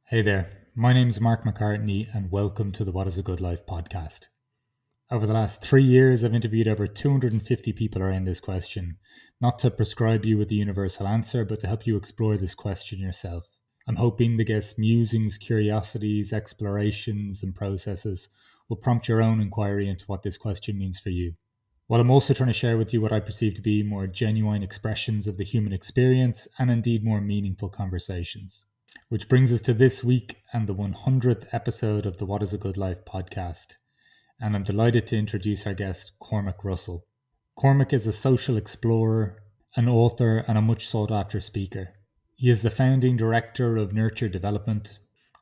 Hey there, my name's Mark McCartney and welcome to the What is a Good Life podcast. Over the last 3 years, I've interviewed over 250 people around this question, not to prescribe you with a universal answer, but to help you explore this question yourself. I'm hoping the guests' musings, curiosities, explorations, and processes will prompt your own inquiry into what this question means for you. While I'm also trying to share with you what I perceive to be more genuine expressions of the human experience and indeed more meaningful conversations. Which brings us to this week and the 100th episode of the What is a Good Life podcast. And I'm delighted to introduce our guest, Cormac Russell. Cormac is a social explorer, an author, and a much sought after speaker. He is the founding director of Nurture Development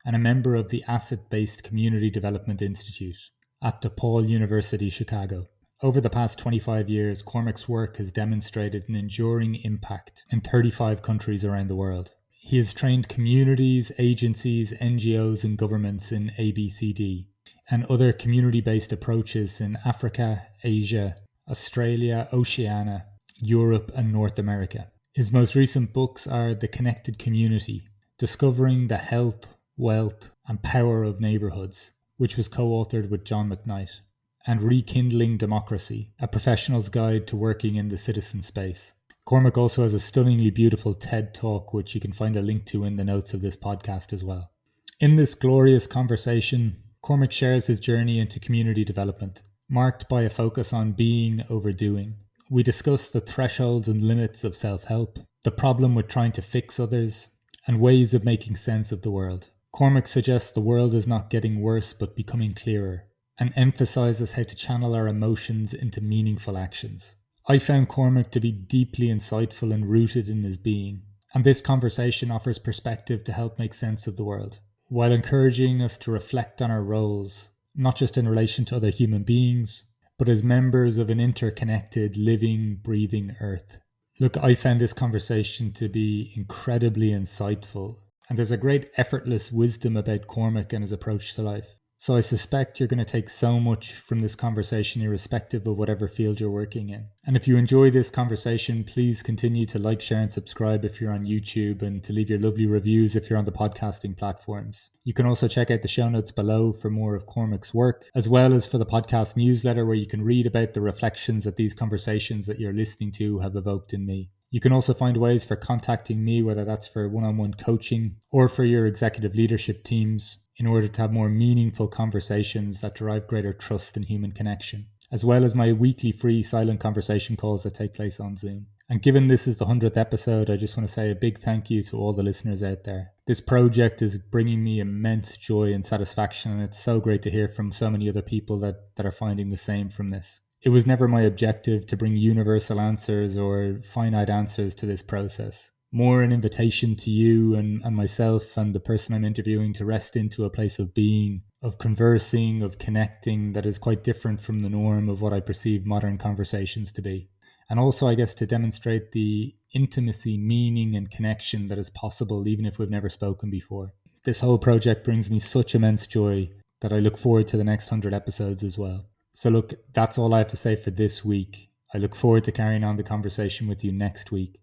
and a member of the Asset Based Community Development Institute at DePaul University, Chicago. Over the past 25 years, Cormac's work has demonstrated an enduring impact in 35 countries around the world. He has trained communities, agencies, NGOs, and governments in ABCD and other community-based approaches in Africa, Asia, Australia, Oceania, Europe, and North America. His most recent books are The Connected Community, Discovering the Health, Wealth, and Power of Neighborhoods, which was co-authored with John McKnight, and Rekindling Democracy, a professional's guide to working in the citizen space. Cormac also has a stunningly beautiful TED Talk, which you can find a link to in the notes of this podcast as well. In this glorious conversation, Cormac shares his journey into community development, marked by a focus on being over doing. We discuss the thresholds and limits of self-help, the problem with trying to fix others, and ways of making sense of the world. Cormac suggests the world is not getting worse but becoming clearer, and emphasizes how to channel our emotions into meaningful actions. I found Cormac to be deeply insightful and rooted in his being, and this conversation offers perspective to help make sense of the world, while encouraging us to reflect on our roles, not just in relation to other human beings, but as members of an interconnected, living, breathing earth. Look, I found this conversation to be incredibly insightful, and there's a great effortless wisdom about Cormac and his approach to life. So I suspect you're going to take so much from this conversation irrespective of whatever field you're working in. And if you enjoy this conversation, please continue to like, share and subscribe if you're on YouTube, and to leave your lovely reviews if you're on the podcasting platforms. You can also check out the show notes below for more of Cormac's work, as well as for the podcast newsletter where you can read about the reflections that these conversations that you're listening to have evoked in me. You can also find ways for contacting me, whether that's for one-on-one coaching or for your executive leadership teams, in order to have more meaningful conversations that derive greater trust and human connection, as well as my weekly free silent conversation calls that take place on Zoom. And given this is the 100th episode, I just want to say a big thank you to all the listeners out there. This project is bringing me immense joy and satisfaction, and it's so great to hear from so many other people that are finding the same from this. It was never my objective to bring universal answers or finite answers to this process. More an invitation to you and myself and the person I'm interviewing to rest into a place of being, of conversing, of connecting that is quite different from the norm of what I perceive modern conversations to be. And also, I guess, to demonstrate the intimacy, meaning, and connection that is possible even if we've never spoken before. This whole project brings me such immense joy that I look forward to the next 100 episodes as well. So look, that's all I have to say for this week. I look forward to carrying on the conversation with you next week.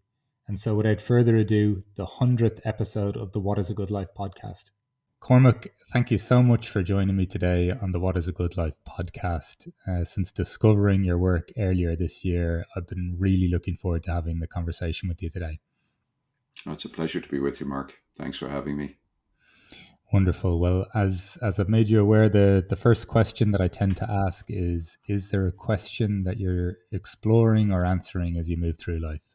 And so without further ado, the 100th episode of the What is a Good Life podcast. Cormac, thank you so much for joining me today on the What is a Good Life podcast. Since discovering your work earlier this year, I've been really looking forward to having the conversation with you today. Oh, it's a pleasure to be with you, Mark. Thanks for having me. Wonderful. Well, as I've made you aware, the first question that I tend to ask is there a question that you're exploring or answering as you move through life?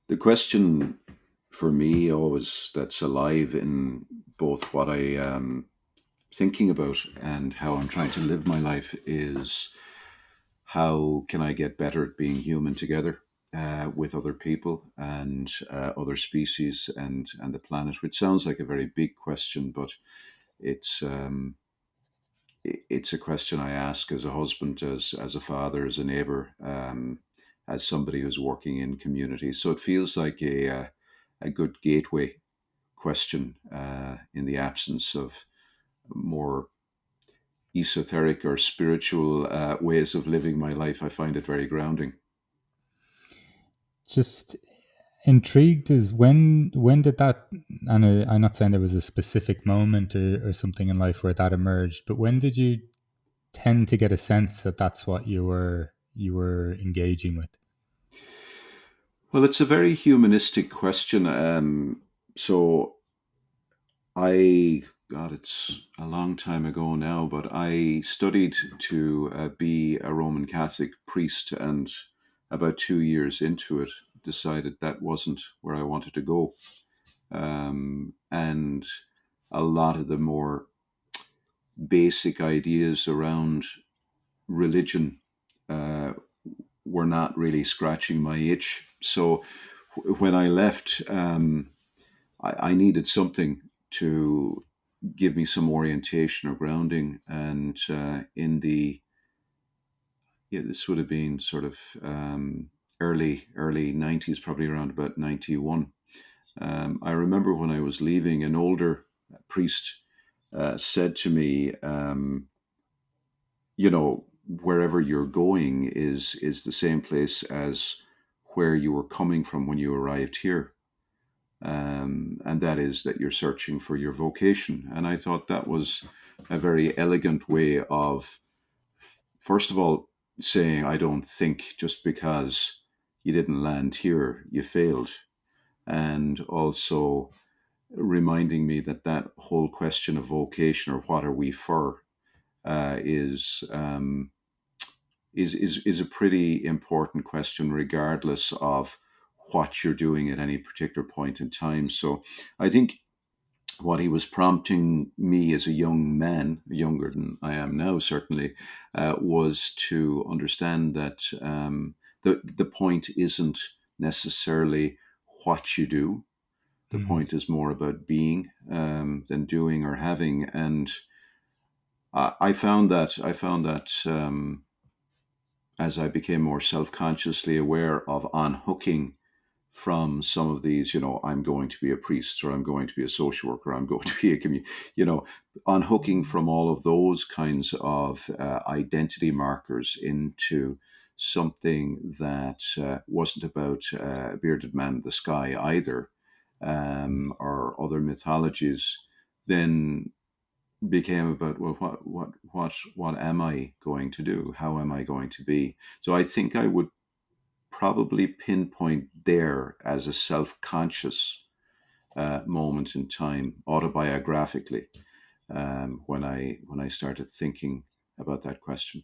The question for me always that's alive in both what I am thinking about and how I'm trying to live my life is how can I get better at being human together with other people and other species and the planet, which sounds like a very big question, but it's it's a question I ask as a husband, as a father, as a neighbor, as somebody who's working in communities. So it feels like a good gateway question in the absence of more esoteric or spiritual ways of living my life. I find it very grounding. Just intrigued is when did that, and I'm not saying there was a specific moment or something in life where that emerged, but when did you tend to get a sense that that's what you were engaging with? Well, it's a very humanistic question. So I, God, it's a long time ago now, but I studied to be a Roman Catholic priest, and about 2 years into it, decided that wasn't where I wanted to go. And a lot of the more basic ideas around religion uh, were not really scratching my itch. So when I left, I needed something to give me some orientation or grounding. And in the, yeah, this would have been sort of early 90s, probably around about 91. I remember when I was leaving, an older priest said to me, wherever you're going is the same place as where you were coming from when you arrived here. And that is that you're searching for your vocation. And I thought that was a very elegant way of, first of all, saying, I don't think just because you didn't land here, you failed. And also reminding me that that whole question of vocation, or what are we for, uh, is um, is a pretty important question, regardless of what you're doing at any particular point in time. So I think what he was prompting me as a young man, younger than I am now, certainly, was to understand that the point isn't necessarily what you do. The Mm. point is more about being than doing or having. And I found that as I became more self-consciously aware of unhooking from some of these, I'm going to be a priest, or I'm going to be a social worker, I'm going to be a you know, unhooking from all of those kinds of identity markers into something that wasn't about a bearded man in the sky either, or other mythologies, then became about, well, what am I going to do? How am I going to be? So I think I would probably pinpoint there as a self-conscious moment in time, autobiographically, when I started thinking about that question.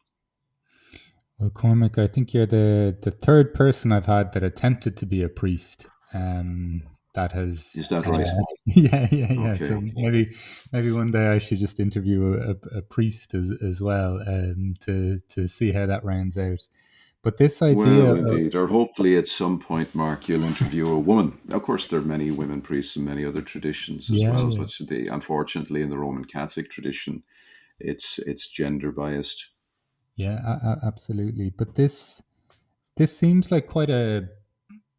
Well, Cormac, I think you're the third person I've had that attempted to be a priest. That has, Is that right? yeah. Okay. So maybe one day I should just interview a priest as well, to see how that rounds out. But this idea, Well, indeed. Or hopefully at some point, Mark, you'll interview a woman. Of course, there are many women priests in many other traditions as yeah, well, yeah, but unfortunately, in the Roman Catholic tradition, it's gender biased. yeah, absolutely. But this seems like quite a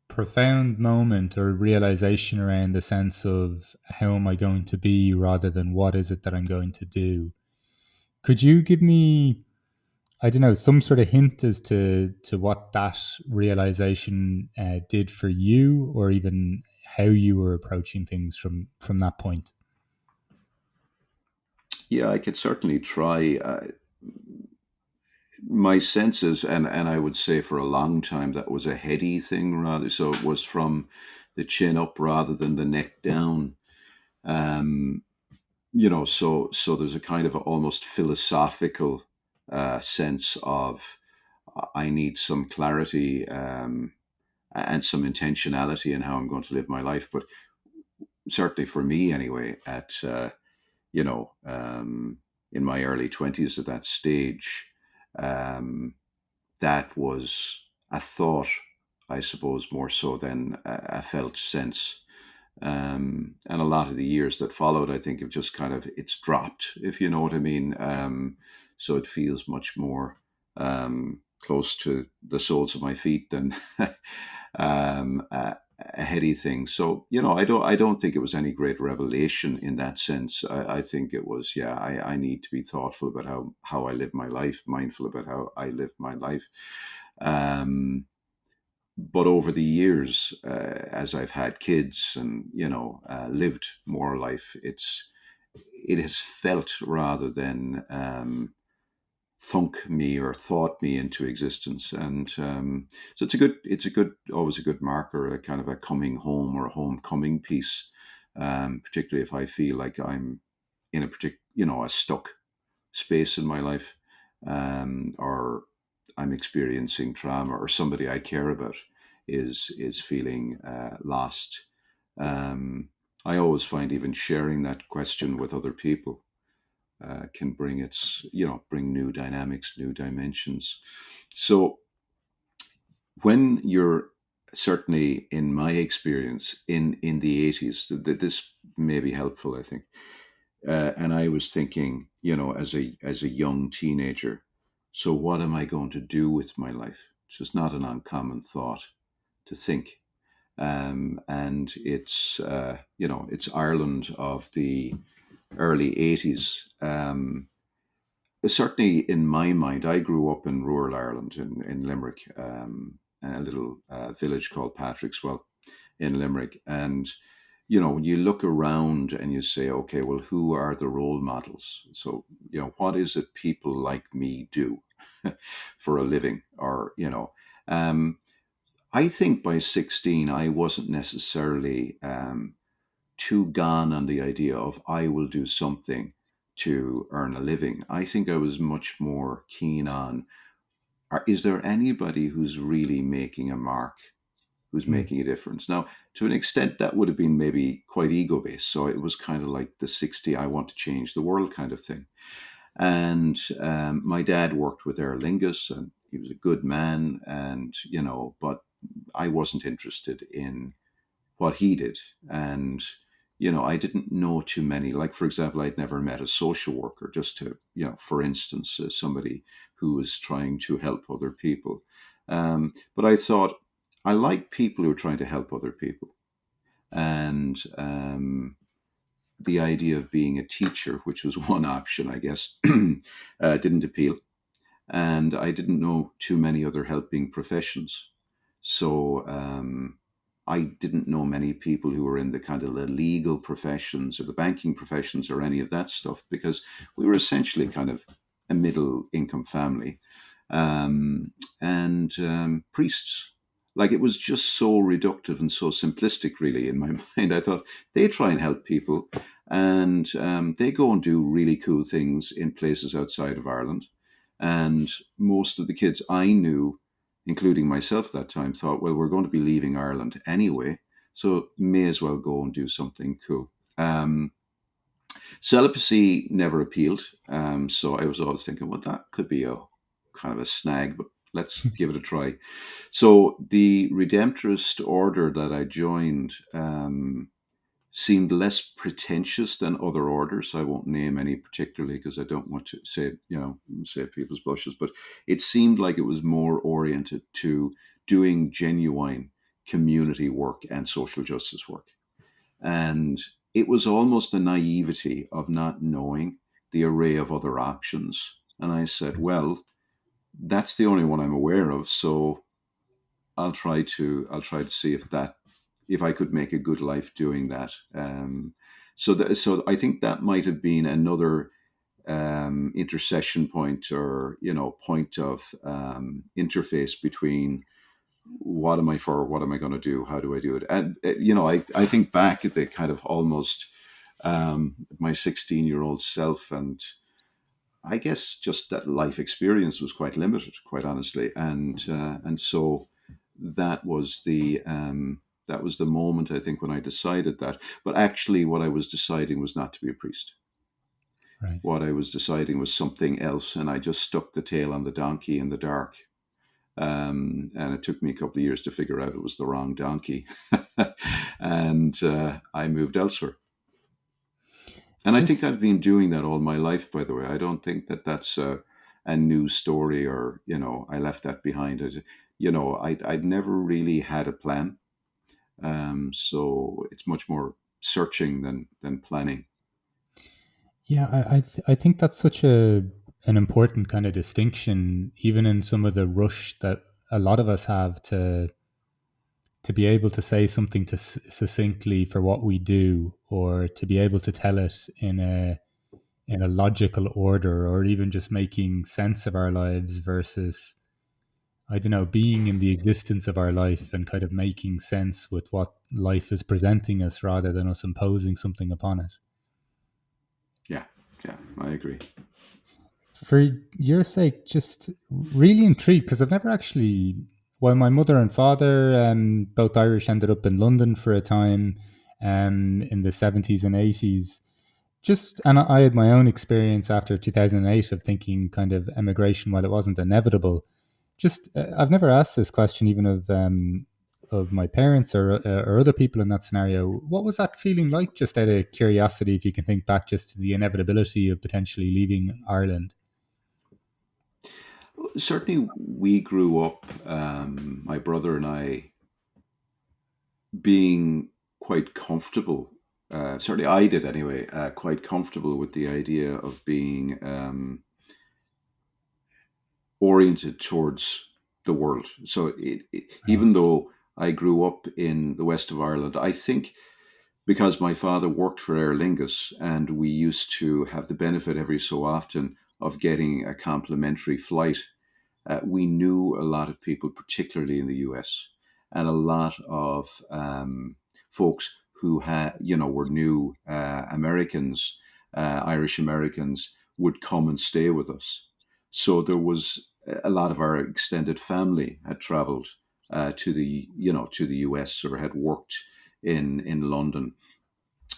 profound moment or realization around the sense of how am I going to be rather than what is it that I'm going to do. Could you give me, I don't know, some sort of hint as to what that realization did for you, or even how you were approaching things from that point? Yeah, I could certainly try. My senses, and I would say for a long time that was a heady thing rather. So it was from the chin up rather than the neck down. Um, so there's a kind of almost philosophical sense of, I need some clarity, and some intentionality in how I'm going to live my life. But certainly for me, anyway, at you know, in my early 20s, at that stage, um, that was a thought, I suppose, more so than a felt sense. And a lot of the years that followed, I think, have just kind of, it's dropped, if you know what I mean. So it feels much more close to the soles of my feet than a heady thing. So I don't think it was any great revelation in that sense. I think it was, yeah, I need to be thoughtful about how I live my life, mindful about how I live my life. Um, But over the years, as I've had kids and lived more life, it has felt rather than thunk me or thought me into existence. And so always a good marker, a kind of a coming home or a homecoming piece, particularly if I feel like I'm in a stuck space in my life, or I'm experiencing trauma, or somebody I care about is feeling lost. I always find even sharing that question with other people can bring new dynamics, new dimensions. So when you're, certainly in my experience in the 80s, this may be helpful, I think. And I was thinking, as a young teenager, so what am I going to do with my life? It's just not an uncommon thought to think. And it's Ireland of the early 80s. Certainly in my mind, I grew up in rural Ireland, in Limerick, in a little village called Patrickswell in Limerick. And, when you look around and you say, okay, well, who are the role models? So, what is it people like me do for a living? Or, I think by 16, I wasn't necessarily too gone on the idea of I will do something to earn a living. I think I was much more keen on, is there anybody who's really making a mark, who's Mm. making a difference? Now, to an extent, that would have been maybe quite ego based. So it was kind of like the 60, I want to change the world kind of thing. And my dad worked with Aer Lingus, and he was a good man, but I wasn't interested in what he did. And, I didn't know too many. Like, for example, I'd never met a social worker, just to, for instance, somebody who was trying to help other people. But I thought, I like people who are trying to help other people. And the idea of being a teacher, which was one option, I guess, didn't appeal. And I didn't know too many other helping professions. So I didn't know many people who were in the kind of the legal professions or the banking professions or any of that stuff, because we were essentially kind of a middle income family, and priests. Like, it was just so reductive and so simplistic, really, in my mind. I thought they try and help people, and they go and do really cool things in places outside of Ireland. And most of the kids I knew, including myself at that time, thought, well, we're going to be leaving Ireland anyway, so may as well go and do something cool. Celibacy never appealed, so I was always thinking, well, that could be a kind of a snag, but let's give it a try. So the Redemptorist order that I joined seemed less pretentious than other orders. I won't name any particularly because I don't want to save people's blushes, but it seemed like it was more oriented to doing genuine community work and social justice work. And it was almost a naivety of not knowing the array of other options. And I said, well, that's the only one I'm aware of. So I'll try to see if I could make a good life doing that. So I think that might have been another intercession point, or point of interface between what am I for, what am I going to do, how do I do it, and I think back at the kind of almost my 16-year-old self, and I guess just that life experience was quite limited, quite honestly, and so that was the moment, I think, when I decided that. But actually, what I was deciding was not to be a priest. Right. What I was deciding was something else, and I just stuck the tail on the donkey in the dark. And it took me a couple of years to figure out it was the wrong donkey, and I moved elsewhere. And I think Just I've been doing that all my life, by the way. I don't think that that's a new story, or, I left that behind. I'd never really had a plan. So it's much more searching than planning. yeah, I think that's such an important kind of distinction, even in some of the rush that a lot of us have to. to be able to say something to succinctly for what we do, or to be able to tell it in a logical order, or even just making sense of our lives versus, I don't know, being in the existence of our life and kind of making sense with what life is presenting us rather than us imposing something upon it. Yeah, I agree. For your sake, just really intrigued, because I've never actually. Well, my mother and father, both Irish, ended up in London for a time in the 70s and 80s. Just, and I had my own experience after 2008 of thinking kind of emigration, while it wasn't inevitable. Just, I've never asked this question even of my parents or other people in that scenario. What was that feeling like, just out of curiosity, if you can think back just to the inevitability of potentially leaving Ireland? Certainly, we grew up, my brother and I, being quite comfortable. Certainly, I did anyway. Quite comfortable with the idea of being oriented towards the world. So, Right. even though I grew up in the west of Ireland, I think because my father worked for Aer Lingus, and we used to have the benefit every so often of getting a complimentary flight. We knew a lot of people, particularly in the US, and a lot of folks who were new Americans, Irish Americans, would come and stay with us. So there was a lot of our extended family had travelled to the US, or had worked in London.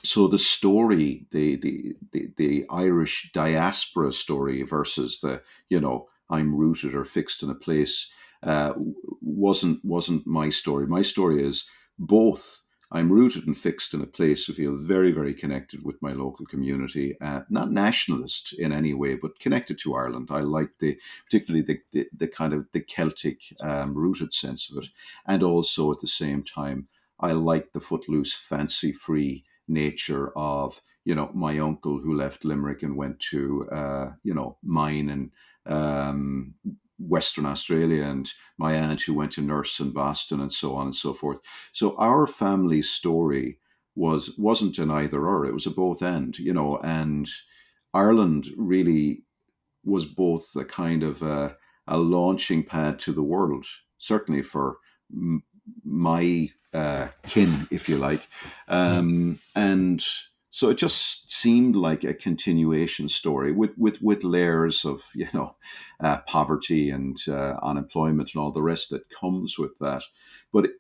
So the story, the Irish diaspora story versus the, I'm rooted or fixed in a place, wasn't my story. My story is both. I'm rooted and fixed in a place. I feel very, very connected with my local community. Not nationalist in any way, but connected to Ireland. I like particularly the kind of the Celtic rooted sense of it, and also at the same time, I like the footloose, fancy free nature of my uncle who left Limerick and went to mine in Western Australia, and my aunt who went to nurse in Boston, and so on and so forth. So our family story wasn't an either or; it was a both and. And Ireland really was both a kind of a launching pad to the world, certainly for my kin, if you like. Yeah. And so it just seemed like a continuation story with layers of, poverty and unemployment and all the rest that comes with that. But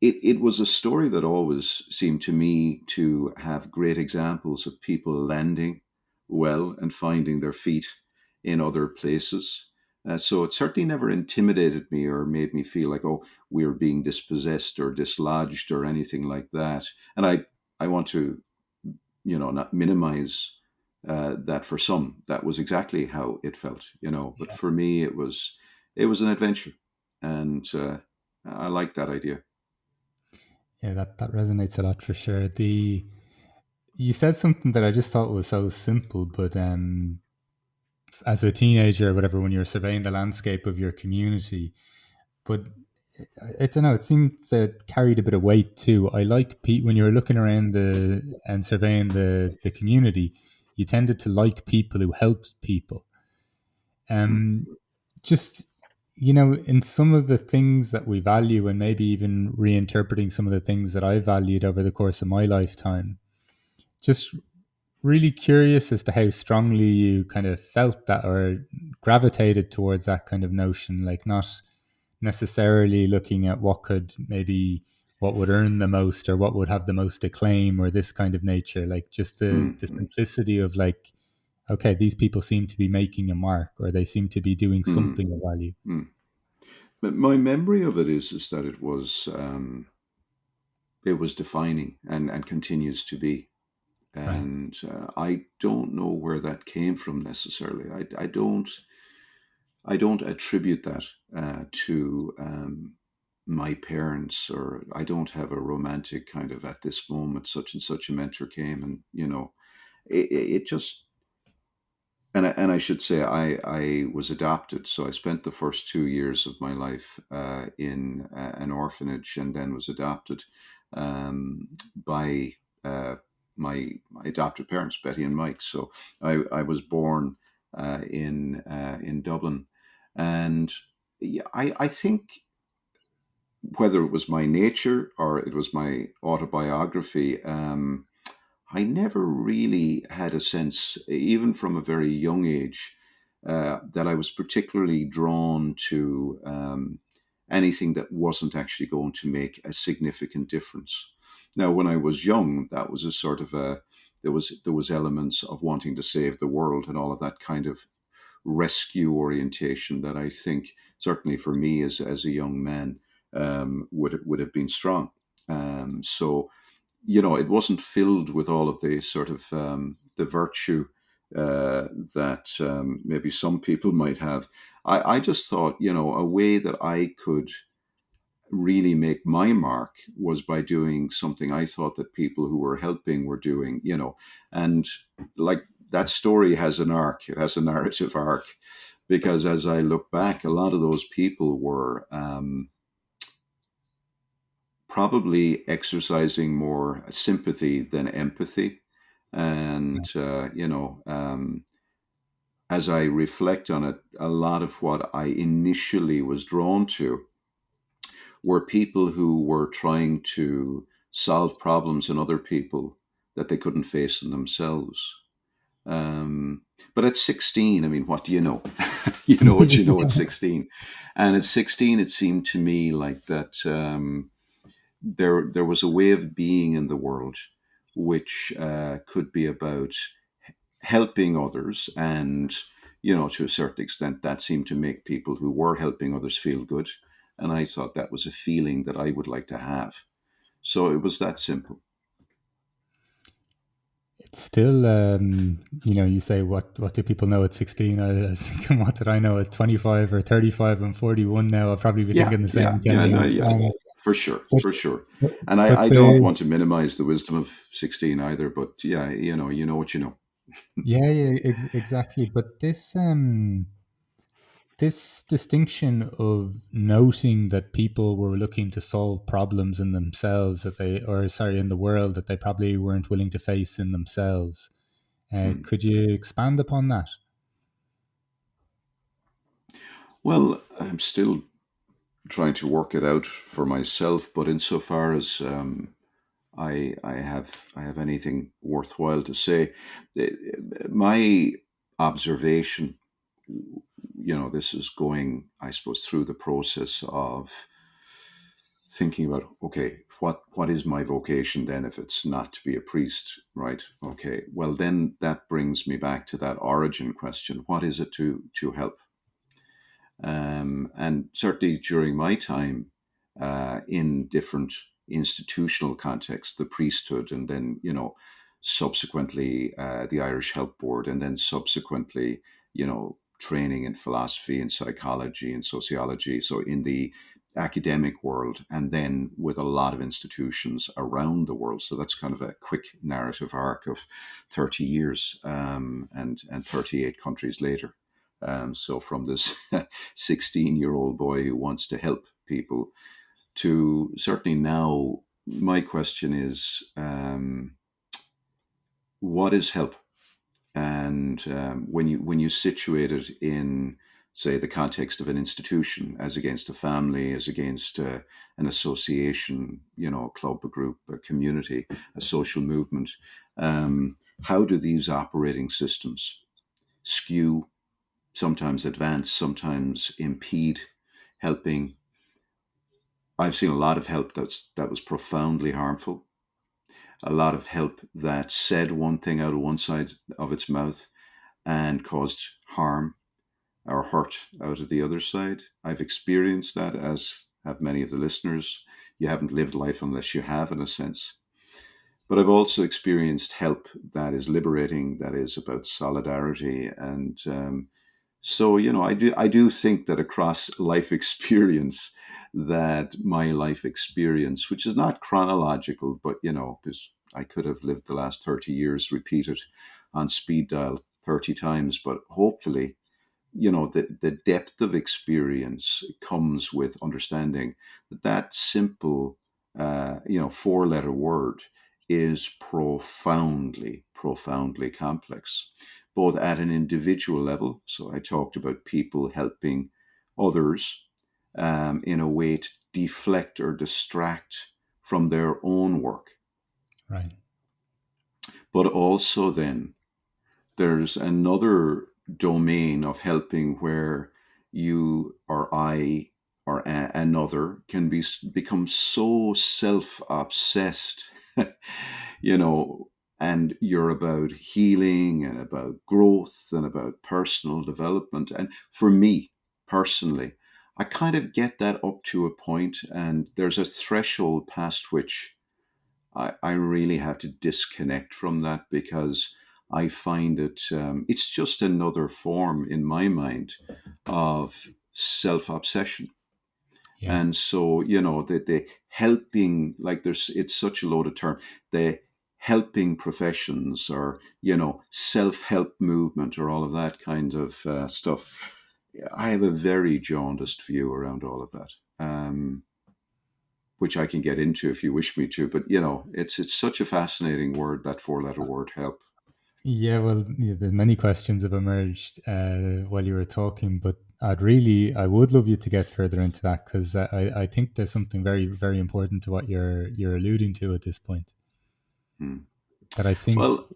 it was a story that always seemed to me to have great examples of people landing well and finding their feet in other places. So it certainly never intimidated me or made me feel like, oh, we're being dispossessed or dislodged or anything like that. And I want to, not minimize that. For some, that was exactly how it felt, But for me, it was an adventure, and I like that idea. Yeah, that resonates a lot for sure. The You said something that I just thought was so simple, but as a teenager or whatever, when you're surveying the landscape of your community, but I don't know, it seemed that carried a bit of weight too. I like when you're looking around and surveying the community, you tended to like people who helped people. Mm, Um, just in some of the things that we value, and maybe even reinterpreting some of the things that I valued over the course of my lifetime. Just really curious as to how strongly you kind of felt that or gravitated towards that kind of notion, like not necessarily looking at what would earn the most or what would have the most acclaim or this kind of nature, like just the mm, simplicity of like, okay, these people seem to be making a mark or they seem to be doing mm, something of value. mm. But my memory of it is that it was defining and continues to be. Right. And I don't know where that came from necessarily. I don't attribute that to my parents, or I don't have a romantic kind of, at this moment such and such a mentor came, and it just And I should say I was adopted, so I spent the first 2 years of my life in an orphanage, and then was adopted by my adopted parents, Betty and Mike. So I was born in Dublin, and yeah, I think whether it was my nature or it was my autobiography. I never really had a sense, even from a very young age, that I was particularly drawn to anything that wasn't actually going to make a significant difference. Now, when I was young, that was a sort of a there was elements of wanting to save the world and all of that kind of rescue orientation that I think certainly for me as a young man would have been strong. So it wasn't filled with all of the sort of the virtue that maybe some people might have. I just thought, a way that I could really make my mark was by doing something I thought that people who were helping were doing, and like that story has an arc, it has a narrative arc, because as I look back, a lot of those people were probably exercising more sympathy than empathy. And, as I reflect on it, a lot of what I initially was drawn to were people who were trying to solve problems in other people that they couldn't face in themselves. Um, but at 16, I mean, what do you know? You know what you know at 16. And at 16, it seemed to me like that. There was a way of being in the world which could be about helping others, and to a certain extent that seemed to make people who were helping others feel good, and I thought that was a feeling that I would like to have. So it was that simple. It's still, you say, what do people know at 16? I was thinking, what did I know at 25 or 35? I'm 41 now. I'll probably be Yeah, thinking the same yeah, in 10 yeah, no, years. yeah, for sure, But, for sure. And but I don't the, want to minimize the wisdom of 16 either, but yeah, you know what you know. yeah, yeah, exactly. But this distinction of noting that people were looking to solve problems in themselves that they, or sorry, in the world that they probably weren't willing to face in themselves. Hmm. Could you expand upon that? Well, I'm still trying to work it out for myself, but insofar as I have anything worthwhile to say, my observation, this is going, I suppose, through the process of thinking about, okay, what is my vocation then if it's not to be a priest, right? Okay, well then that brings me back to that origin question: what is it to help? And certainly during my time in different institutional contexts, the priesthood, and then, subsequently the Irish Health Board, and then subsequently, training in philosophy and psychology and sociology. So in the academic world, and then with a lot of institutions around the world. So that's kind of a quick narrative arc of 30 years and 38 countries later. So from this 16-year-old boy who wants to help people to certainly now, my question is, what is help? And when you situate it in, say, the context of an institution, as against a family, as against an association, a club, a group, a community, a social movement, how do these operating systems skew, sometimes advance, sometimes impede helping? I've seen a lot of help that was profoundly harmful. A lot of help that said one thing out of one side of its mouth and caused harm or hurt out of the other side. I've experienced that, as have many of the listeners. You haven't lived life unless you have, in a sense. But I've also experienced help that is liberating, that is about solidarity, and so, I do think that across life experience, that my life experience, which is not chronological, but because I could have lived the last 30 years repeated on speed dial, 30 times, but hopefully, the depth of experience comes with understanding that that simple, 4-letter word is profoundly, profoundly complex, both at an individual level. So I talked about people helping others in a way to deflect or distract from their own work. Right. But also then there's another domain of helping where you or I or another can become so self-obsessed, you know, and you're about healing and about growth and about personal development. And for me personally, I kind of get that up to a point, and there's a threshold past which I really have to disconnect from that, because I find it's just another form in my mind of self obsession. Yeah. And so, the helping, like it's such a loaded term, the helping professions, or, self help movement, or all of that kind of stuff. I have a very jaundiced view around all of that. Which I can get into if you wish me to. But it's such a fascinating word, that 4-letter word, help. Yeah, well, yeah, there's many questions have emerged while you were talking, but I would love you to get further into that, because I think there's something very, very important to what you're alluding to at this point. Hmm. That I think. Well,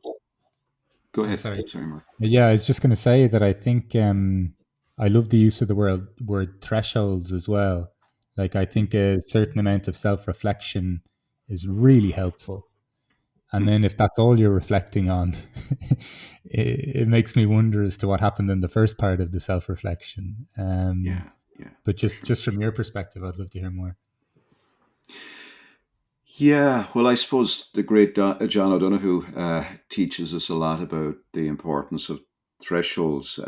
go Oh, ahead. sorry. Sorry, Mark. Yeah, I was just going to say that I think I love the use of the word thresholds as well. Like, I think a certain amount of self reflection is really helpful. And Hmm. then if that's all you're reflecting on, it makes me wonder as to what happened in the first part of the self reflection. Yeah, yeah, But for just sure. just from your perspective, I'd love to hear more. Yeah, well, I suppose the great John O'Donoghue teaches us a lot about the importance of thresholds.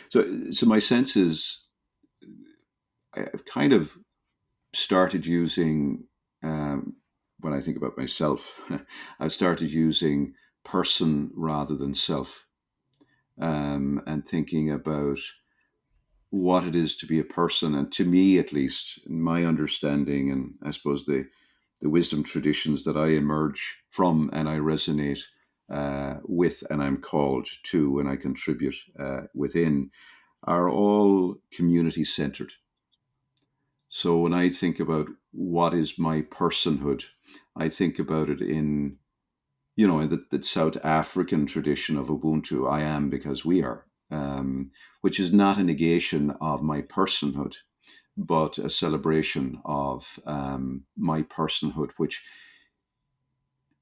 So my sense is I've kind of started using, when I think about myself, I've started using person rather than self, and thinking about what it is to be a person. And to me, at least, in my understanding, and I suppose the wisdom traditions that I emerge from and I resonate with, and I'm called to, and I contribute within, are all community centered. So when I think about what is my personhood, I think about it in the South African tradition of Ubuntu. I am because we are, which is not a negation of my personhood, but a celebration of my personhood, which,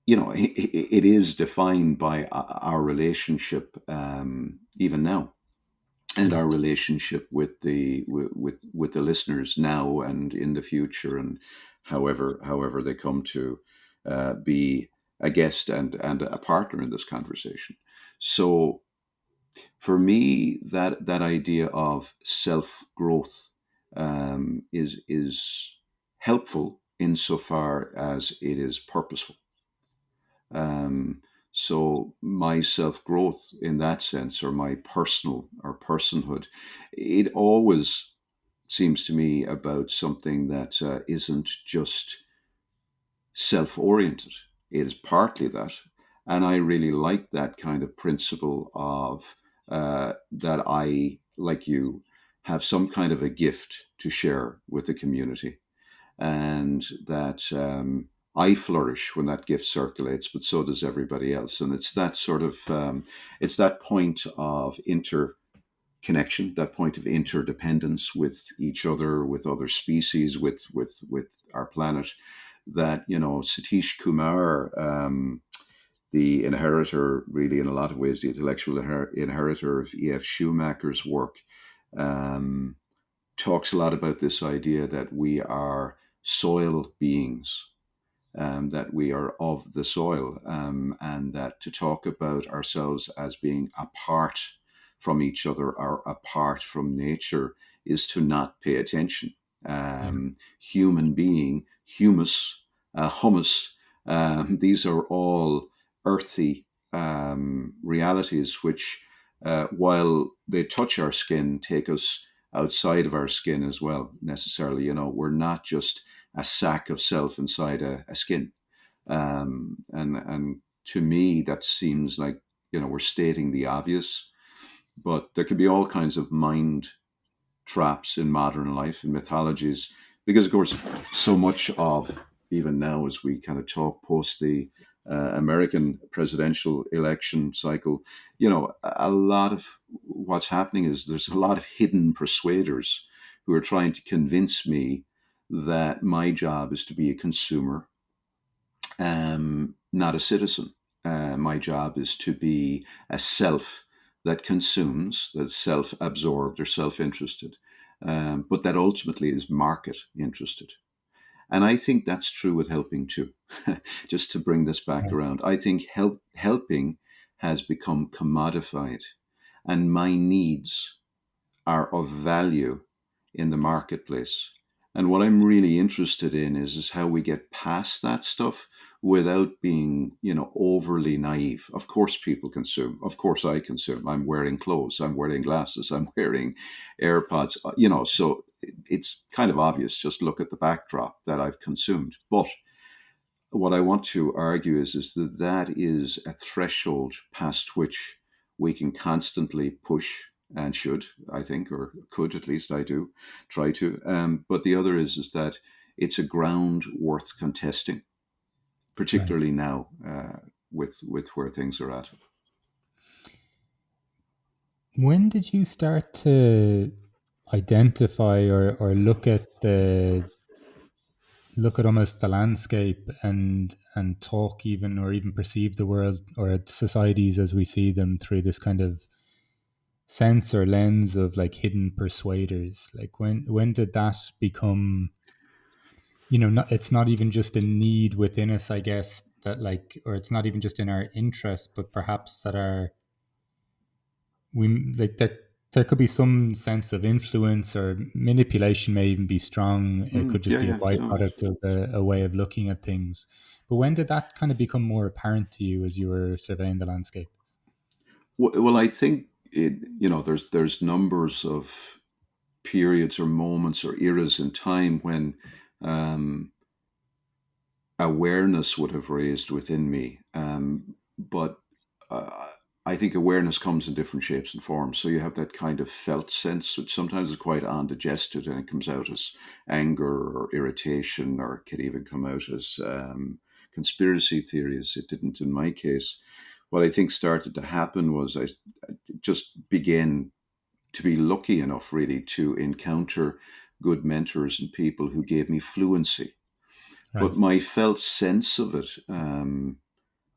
it is defined by our relationship, even now, and Yeah, our relationship with the listeners now and in the future, and however they come to be a guest and a partner in this conversation. So for me, that idea of self growth is helpful insofar as it is purposeful. Um, so my self growth in that sense, or my personal or personhood, it always seems to me about something that isn't just self oriented. It is partly that. And I really like that kind of principle of that I, like you, have some kind of a gift to share with the community, and that I flourish when that gift circulates, but so does everybody else. And it's that sort of, it's that point of interconnection, that point of interdependence with each other, with other species, with our planet. That Satish Kumar, the inheritor, really in a lot of ways, the intellectual inheritor of E.F. Schumacher's work, um, talks a lot about this idea that we are soil beings, that we are of the soil, and that to talk about ourselves as being apart from each other or apart from nature is to not pay attention. yeah, Human being, humus, humus, these are all earthy. realities which, while they touch our skin, take us outside of our skin as well, necessarily. We're not just a sack of self inside a skin. And to me, that seems like, we're stating the obvious, but there could be all kinds of mind traps in modern life and mythologies, because of course so much of, even now as we kind of talk post the American presidential election cycle, a lot of what's happening is there's a lot of hidden persuaders who are trying to convince me that my job is to be a consumer, not a citizen. My job is to be a self that consumes, that's self absorbed or self interested, but that ultimately is market interested. And I think that's true with helping too. Just to bring this back Right. around, I think helping has become commodified, and my needs are of value in the marketplace. And what I'm really interested in is how we get past that stuff without being, overly naive. Of course, people consume. Of course, I consume. I'm wearing clothes. I'm wearing glasses. I'm wearing AirPods. So it's kind of obvious. Just look at the backdrop that I've consumed. But what I want to argue is that that is a threshold past which we can constantly push, and should, I think, or could, at least I do, try to. But the other is that it's a ground worth contesting, Right. particularly now, with where things are at. When did you start to identify or look at almost the landscape and talk even or even perceive the world or societies as we see them through this kind of sense or lens of like hidden persuaders? Like when did that become, not, it's not even just a need within us, I guess, that like, or it's not even just in our interest, but perhaps that our we like there could be some sense of influence or manipulation may even be strong. It could just Yeah, be a yeah, no. byproduct of a way of looking at things. But when did that kind of become more apparent to you as you were surveying the landscape? Well, I think there's numbers of periods or moments or eras in time when um, awareness would have raised within me. But uh, I think awareness comes in different shapes and forms. So you have that kind of felt sense, which sometimes is quite undigested, and it comes out as anger or irritation, or it could even come out as conspiracy theories. It didn't in my case. What I think started to happen was I just began to be lucky enough, really, to encounter good mentors and people who gave me fluency, Right. but my felt sense of it, and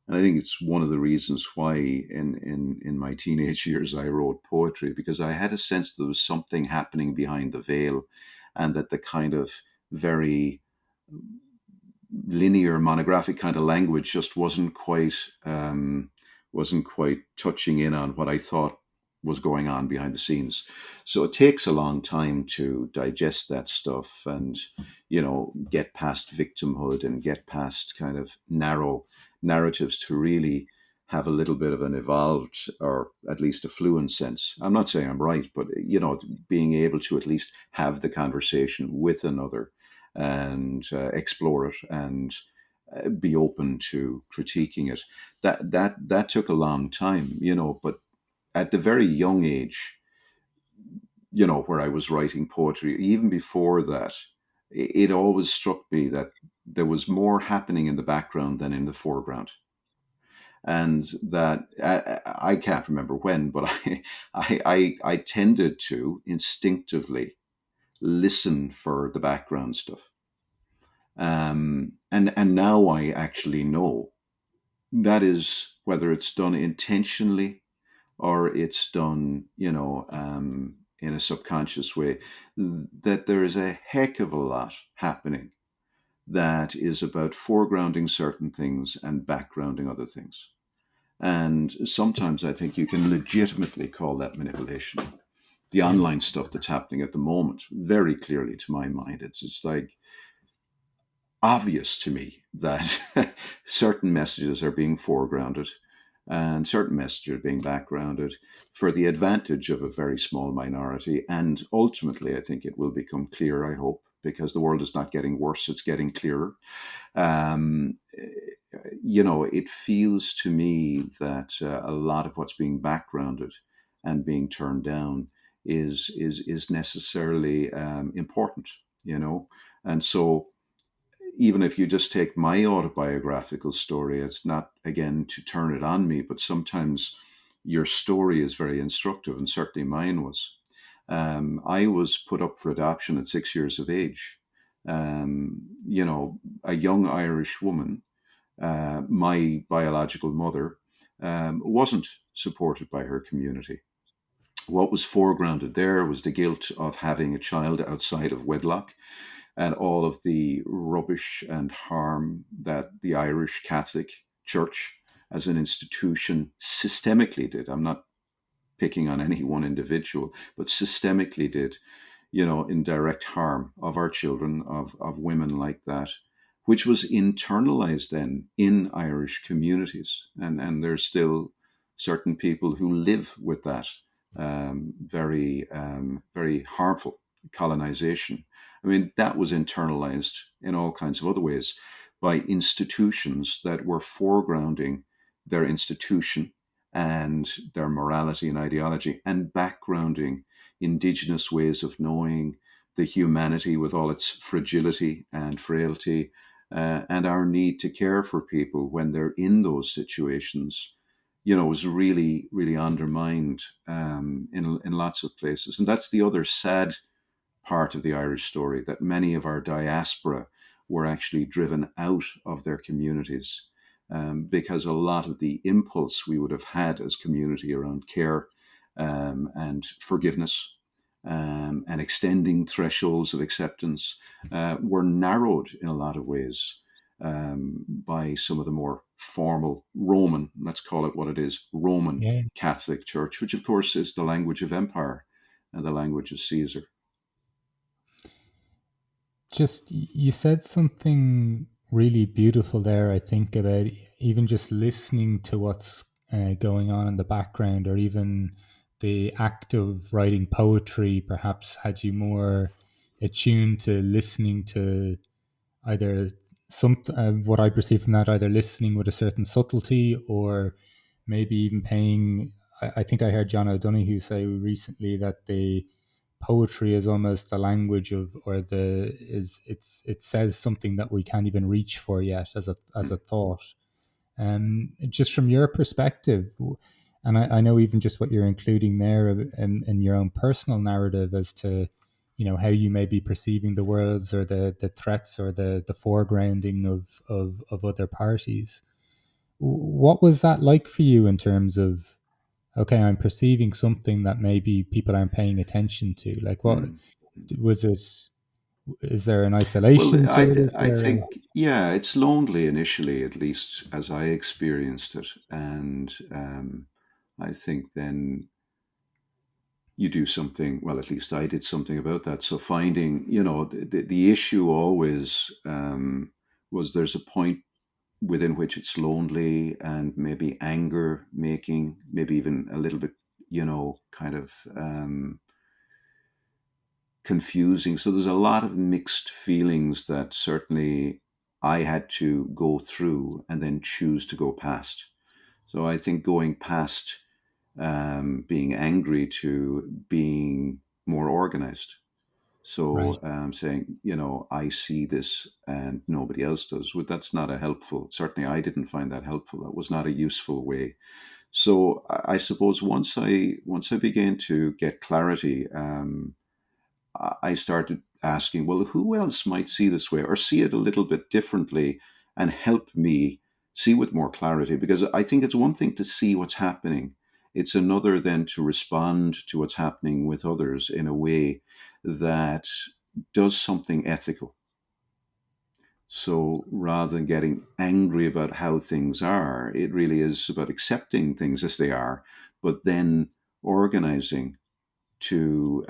I think it's one of the reasons why in my teenage years I wrote poetry, because I had a sense that there was something happening behind the veil, and that the kind of very linear monographic kind of language just wasn't quite touching in on what I thought was going on behind the scenes. So it takes a long time to digest that stuff, and get past victimhood and get past kind of narrow narratives to really have a little bit of an evolved, or at least a fluent sense. I'm not saying I'm right, but being able to at least have the conversation with another, and explore it, and be open to critiquing it. That took a long time, but at the very young age, where I was writing poetry, even before that, it always struck me that there was more happening in the background than in the foreground. And that I can't remember when, but I tended to instinctively listen for the background stuff. And now I actually know that is, whether it's done intentionally or it's done, in a subconscious way, that there is a heck of a lot happening that is about foregrounding certain things and backgrounding other things. And sometimes I think you can legitimately call that manipulation. The Yeah. online stuff that's happening at the moment, very clearly to my mind, it's like obvious to me that certain messages are being foregrounded, and certain messages being backgrounded for the advantage of a very small minority. And ultimately, I think it will become clear, I hope, because the world is not getting worse, it's getting clearer. Um, it feels to me that a lot of what's being backgrounded and being turned down is necessarily important, and so even if you just take my autobiographical story, it's not again to turn it on me, but sometimes your story is very instructive, and certainly mine was. I was put up for adoption at 6 years of age. A young Irish woman, my biological mother, wasn't supported by her community. What was foregrounded there was the guilt of having a child outside of wedlock and all of the rubbish and harm that the Irish Catholic Church as an institution systemically did. I'm not picking on any one individual, but systemically did, in direct harm of our children, of women like that, which was internalized then in Irish communities. And there's still certain people who live with that very harmful colonization. I mean, that was internalized in all kinds of other ways by institutions that were foregrounding their institution and their morality and ideology and backgrounding indigenous ways of knowing the humanity with all its fragility and frailty, and our need to care for people when they're in those situations, was really, really undermined in lots of places. And that's the other sad part of the Irish story, that many of our diaspora were actually driven out of their communities, because a lot of the impulse we would have had as community around care and forgiveness and extending thresholds of acceptance were narrowed in a lot of ways by some of the more formal Roman, let's call it what it is, Roman Yeah. Catholic Church, which of course is the language of empire and the language of Caesar. Just you said something really beautiful there, I think, about even just listening to what's going on in the background, or even the act of writing poetry perhaps had you more attuned to listening to either some what I perceive from that, either listening with a certain subtlety, or maybe even paying. I think I heard John O'Donoghue say recently that the poetry is almost the language of, or the is it says something that we can't even reach for yet as a thought. Just from your perspective, and I know even just what you're including there in your own personal narrative as to, how you may be perceiving the worlds, or the threats, or the foregrounding of other parties. What was that like for you in terms of, okay, I'm perceiving something that maybe people aren't paying attention to? Like, what Mm. was it? Is there an Well, isolation to it? Is I there think, yeah, it's lonely initially, at least as I experienced it. And I think then you do something, well, at least I did something about that. So finding, the issue always was there's a point within which it's lonely and maybe anger making, maybe even a little bit, kind of confusing. So there's a lot of mixed feelings that certainly I had to go through and then choose to go past. So I think going past being angry to being more organized. right? So saying, I see this and nobody else does. Well, that's not a helpful. Certainly, I didn't find that helpful. That was not a useful way. So I suppose once I began to get clarity, I started asking, well, who else might see this way or see it a little bit differently and help me see with more clarity? Because I think it's one thing to see what's happening, it's another then to respond to what's happening with others in a way that does something ethical. So rather than getting angry about how things are, it really is about accepting things as they are, but then organizing to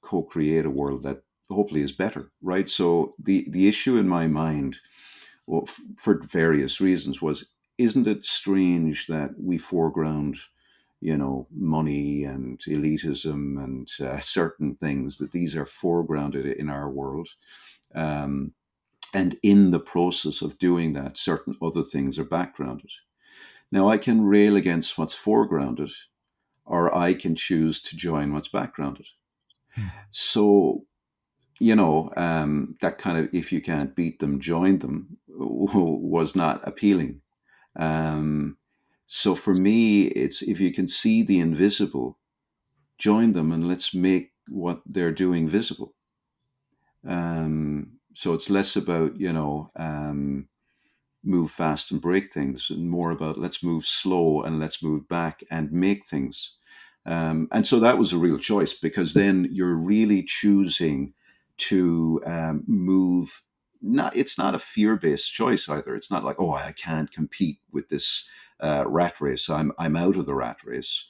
co-create a world that hopefully is better, right? So the issue in my mind, well, for various reasons, was isn't it strange that we foreground, money and elitism and certain things, that these are foregrounded in our world? Um, and in the process of doing that, certain other things are backgrounded. Now, I can rail against what's foregrounded, or I can choose to join what's backgrounded. Hmm. So, that kind of, if you can't beat them, join them, was not appealing. Um, so for me, it's, if you can see the invisible, join them and let's make what they're doing visible. So it's less about, move fast and break things, and more about let's move slow and let's move back and make things. And so that was a real choice, because then you're really choosing to move. Not, it's not a fear-based choice either. It's not like, oh, I can't compete with this rat race. I'm out of the rat race.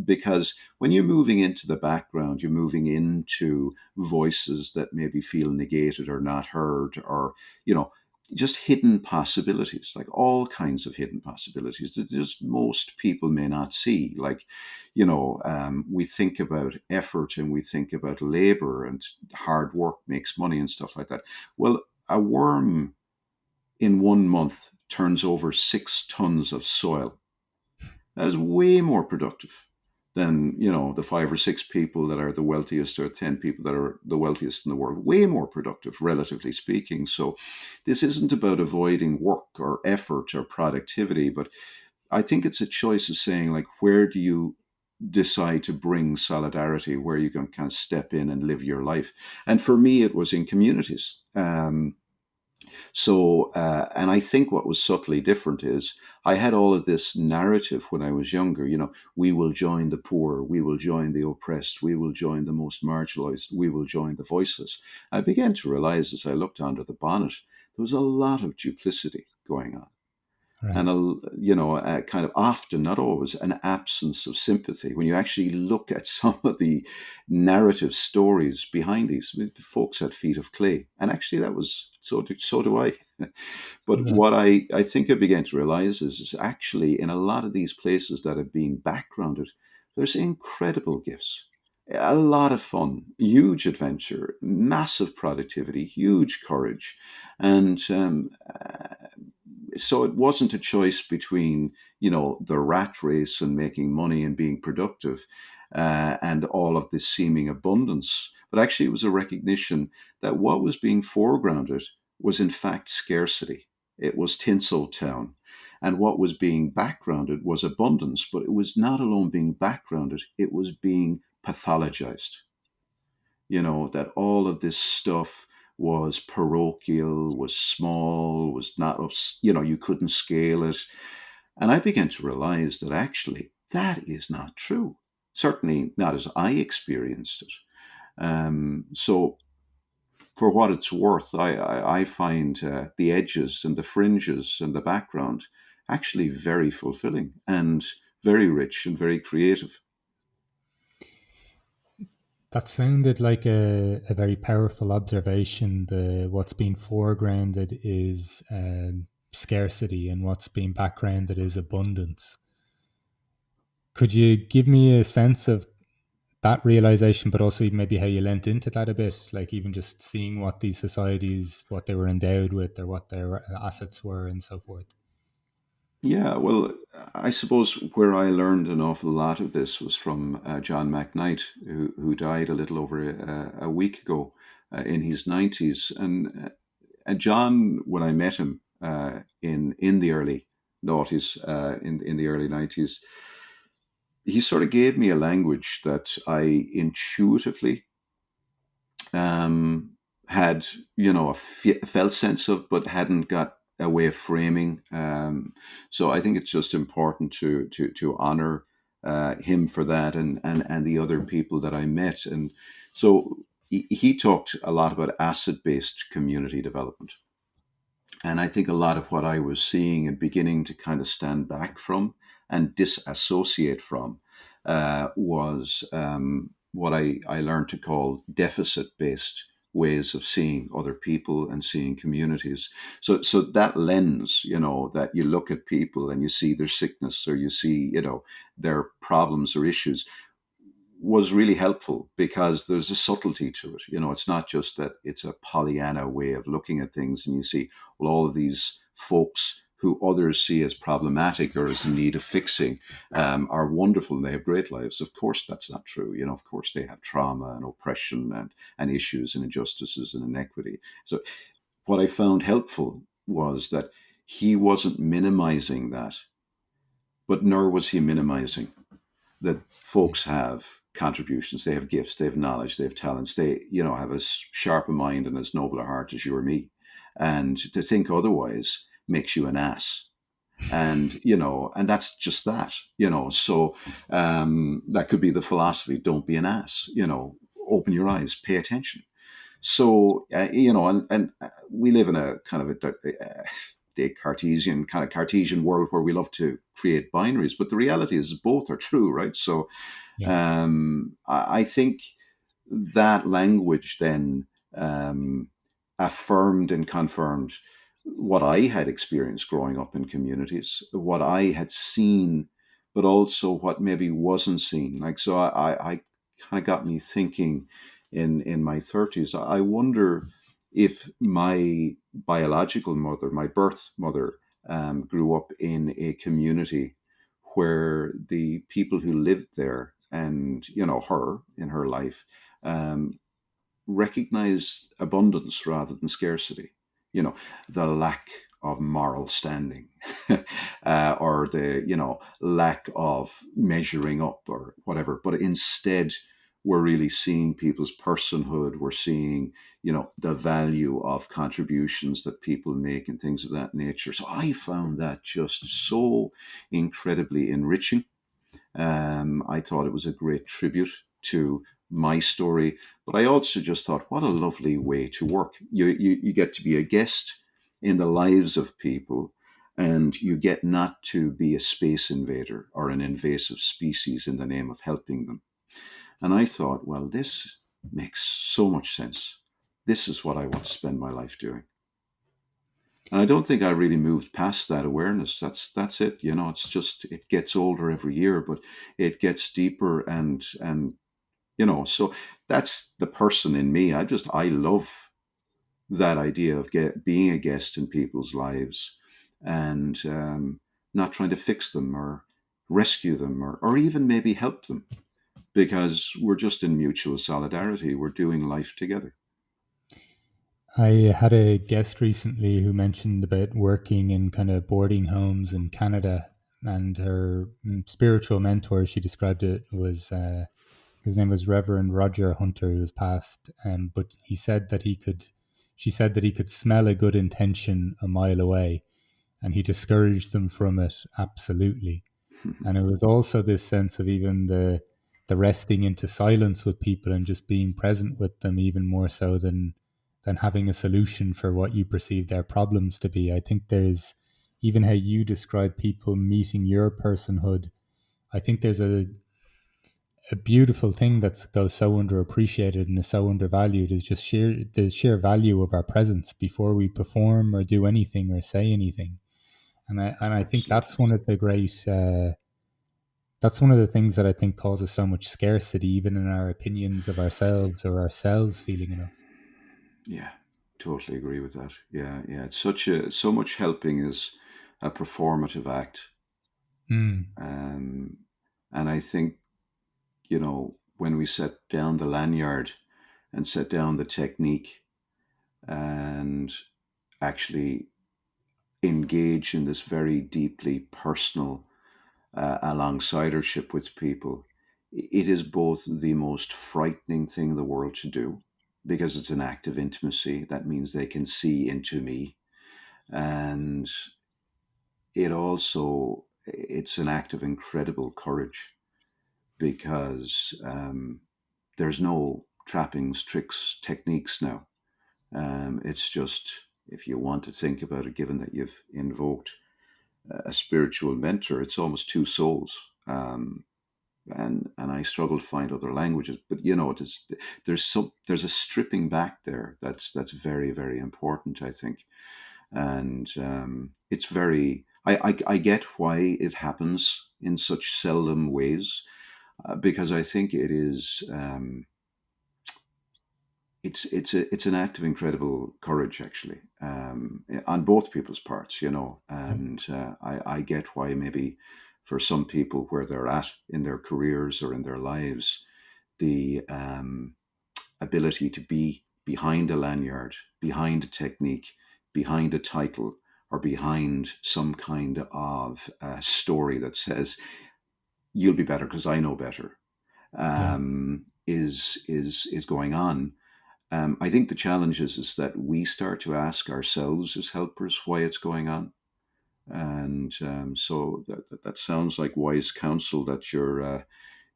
Because when you're moving into the background, you're moving into voices that maybe feel negated or not heard, or you know just hidden possibilities, like all kinds of hidden possibilities that just most people may not see. Like, we think about effort and we think about labor and hard work makes money and stuff like that. Well, a worm in 1 month turns over 6 tons of soil. That is way more productive than, the 5 or 6 people that are the wealthiest, or 10 people that are the wealthiest in the world. Way more productive, relatively speaking. So this isn't about avoiding work or effort or productivity, but I think it's a choice of saying, like, where do you decide to bring solidarity, where you can kind of step in and live your life? And for me, it was in communities. And I think what was subtly different is I had all of this narrative when I was younger. We will join the poor, we will join the oppressed, we will join the most marginalized, we will join the voiceless. I began to realize, as I looked under the bonnet, there was a lot of duplicity going on, Right. and a kind of, often, not always, an absence of sympathy. When you actually look at some of the narrative stories behind these, folks had feet of clay, and actually that was so do I. But Yeah. what I think I began to realize is actually, in a lot of these places that have been backgrounded, there's incredible gifts, a lot of fun, huge adventure, massive productivity, huge courage, and so it wasn't a choice between, the rat race and making money and being productive, and all of this seeming abundance. But actually, it was a recognition that what was being foregrounded was in fact scarcity. It was Tinseltown. And what was being backgrounded was abundance, but it was not alone being backgrounded, it was being pathologized. That all of this stuff was parochial, was small, was not of, you couldn't scale it. And I began to realize that actually that is not true. Certainly not as I experienced it. So, for what it's worth, I find the edges and the fringes and the background actually very fulfilling and very rich and very creative. That sounded like a very powerful observation. The what's being foregrounded is scarcity, and what's being backgrounded is abundance. Could you give me a sense of that realization, but also maybe how you lent into that a bit, like even just seeing what these societies, what they were endowed with, or what their assets were, and so forth? Yeah, well, I suppose where I learned an awful lot of this was from John McKnight, who died a little over a week ago, in his 90s. And John, when I met him in the early noughties, in the early 90s, he sort of gave me a language that I intuitively um, had, a felt sense of, but hadn't got a way of framing. So I think it's just important to honor him for that, and the other people that I met. And so he talked a lot about asset-based community development. And I think a lot of what I was seeing and beginning to kind of stand back from and disassociate from was what I learned to call deficit based ways of seeing other people and seeing communities. So that lens, that you look at people and you see their sickness, or you see, their problems or issues, was really helpful, because there's a subtlety to it. It's not just that it's a Pollyanna way of looking at things, and you see, well, all of these folks who others see as problematic or as in need of fixing, are wonderful and they have great lives. Of course, that's not true. Of course, they have trauma and oppression and issues and injustices and inequity. So what I found helpful was that he wasn't minimizing that, but nor was he minimizing that folks have contributions, they have gifts, they have knowledge, they have talents, they, have as sharp a mind and as noble a heart as you or me. And to think otherwise makes you an ass. And that's just that. So that could be the philosophy: don't be an ass, open your eyes, pay attention. So, and we live in a kind of the Cartesian world where we love to create binaries, but the reality is both are true, right? So Yeah. I think that language then affirmed and confirmed what I had experienced growing up in communities, what I had seen, but also what maybe wasn't seen. Like, so I kind of got me thinking in my 30s. I wonder if my biological mother, my birth mother, grew up in a community where the people who lived there, and her in her life, um, recognize abundance rather than scarcity. You know, the lack of moral standing, or the lack of measuring up or whatever. But instead, we're really seeing people's personhood. We're seeing the value of contributions that people make and things of that nature. So I found that just so incredibly enriching. I thought it was a great tribute to my story, but I also just thought, what a lovely way to work. You get to be a guest in the lives of people, and you get not to be a space invader or an invasive species in the name of helping them. And I thought, well, this makes so much sense. This is what I want to spend my life doing. And I don't think I really moved past that awareness. That's it. It's just, it gets older every year, but it gets deeper, so that's the person in me. I love that idea of being a guest in people's lives, and not trying to fix them or rescue them, or even maybe help them, because we're just in mutual solidarity. We're doing life together. I had a guest recently who mentioned about working in kind of boarding homes in Canada, and her spiritual mentor, she described it, was his name was Reverend Roger Hunter, who was passed. But he said that she said that he could smell a good intention a mile away, and he discouraged them from it absolutely. And it was also this sense of even the resting into silence with people and just being present with them, even more so than having a solution for what you perceive their problems to be. I think there's even how you describe people meeting your personhood. I think there's a beautiful thing that goes so underappreciated and is so undervalued, is just the sheer value of our presence before we perform or do anything or say anything. And I think Absolutely. that's one of the things that I think causes so much scarcity, even in our opinions of ourselves or ourselves feeling enough. Yeah, totally agree with that. Yeah, yeah. It's so much helping is a performative act. Mm. Um, and I think, when we set down the lanyard and set down the technique and actually engage in this very deeply personal alongsidership with people, it is both the most frightening thing in the world to do, because it's an act of intimacy. That means they can see into me. And it's an act of incredible courage, because there's no trappings, tricks, techniques now. It's just, if you want to think about it, given that you've invoked a spiritual mentor, it's almost two souls. and I struggle to find other languages. But there's a stripping back there that's very, very important, I think. And it's very I get why it happens in such seldom ways, because I think it is it's an act of incredible courage, actually, on both people's parts, and I get why maybe for some people where they're at in their careers or in their lives, the ability to be behind a lanyard, behind a technique, behind a title, or behind some kind of story that says you'll be better because I know better, Yeah. is going on. I think the challenge is that we start to ask ourselves as helpers why it's going on, and so that sounds like wise counsel that your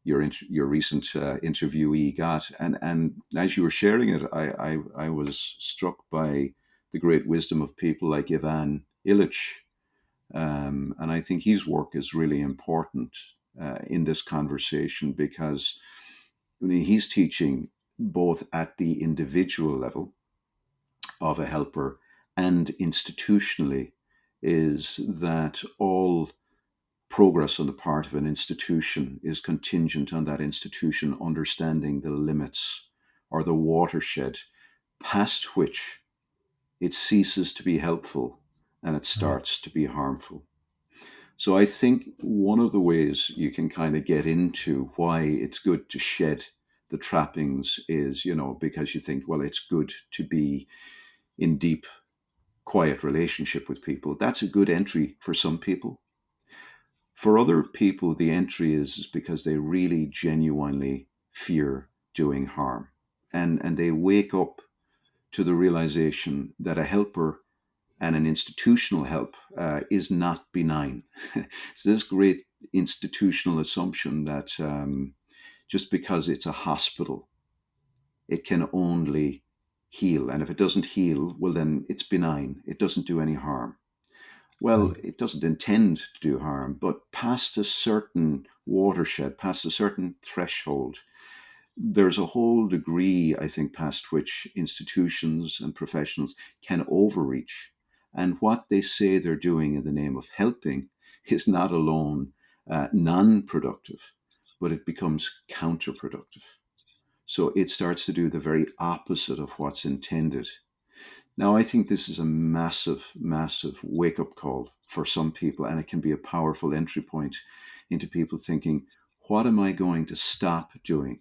recent interviewee got, and as you were sharing it, I was struck by the great wisdom of people like Ivan Illich, and I think his work is really important in this conversation because he's teaching both at the individual level of a helper and institutionally, is that all progress on the part of an institution is contingent on that institution understanding the limits or the watershed past which it ceases to be helpful and it Right. starts to be harmful. So I think one of the ways you can kind of get into why it's good to shed the trappings is, because you think, well, it's good to be in deep, quiet relationship with people. That's a good entry for some people. For other people, the entry is because they really genuinely fear doing harm. And they wake up to the realization that a helper and an institutional help is not benign. So this great institutional assumption that just because it's a hospital, it can only heal. And if it doesn't heal, well, then it's benign. It doesn't do any harm. Well, Right. it doesn't intend to do harm, but past a certain watershed, past a certain threshold, there's a whole degree, I think, past which institutions and professionals can overreach. And what they say they're doing in the name of helping is not alone non productive, but it becomes counterproductive. So it starts to do the very opposite of what's intended. Now, I think this is a massive, massive wake up call for some people, and it can be a powerful entry point into people thinking, what am I going to stop doing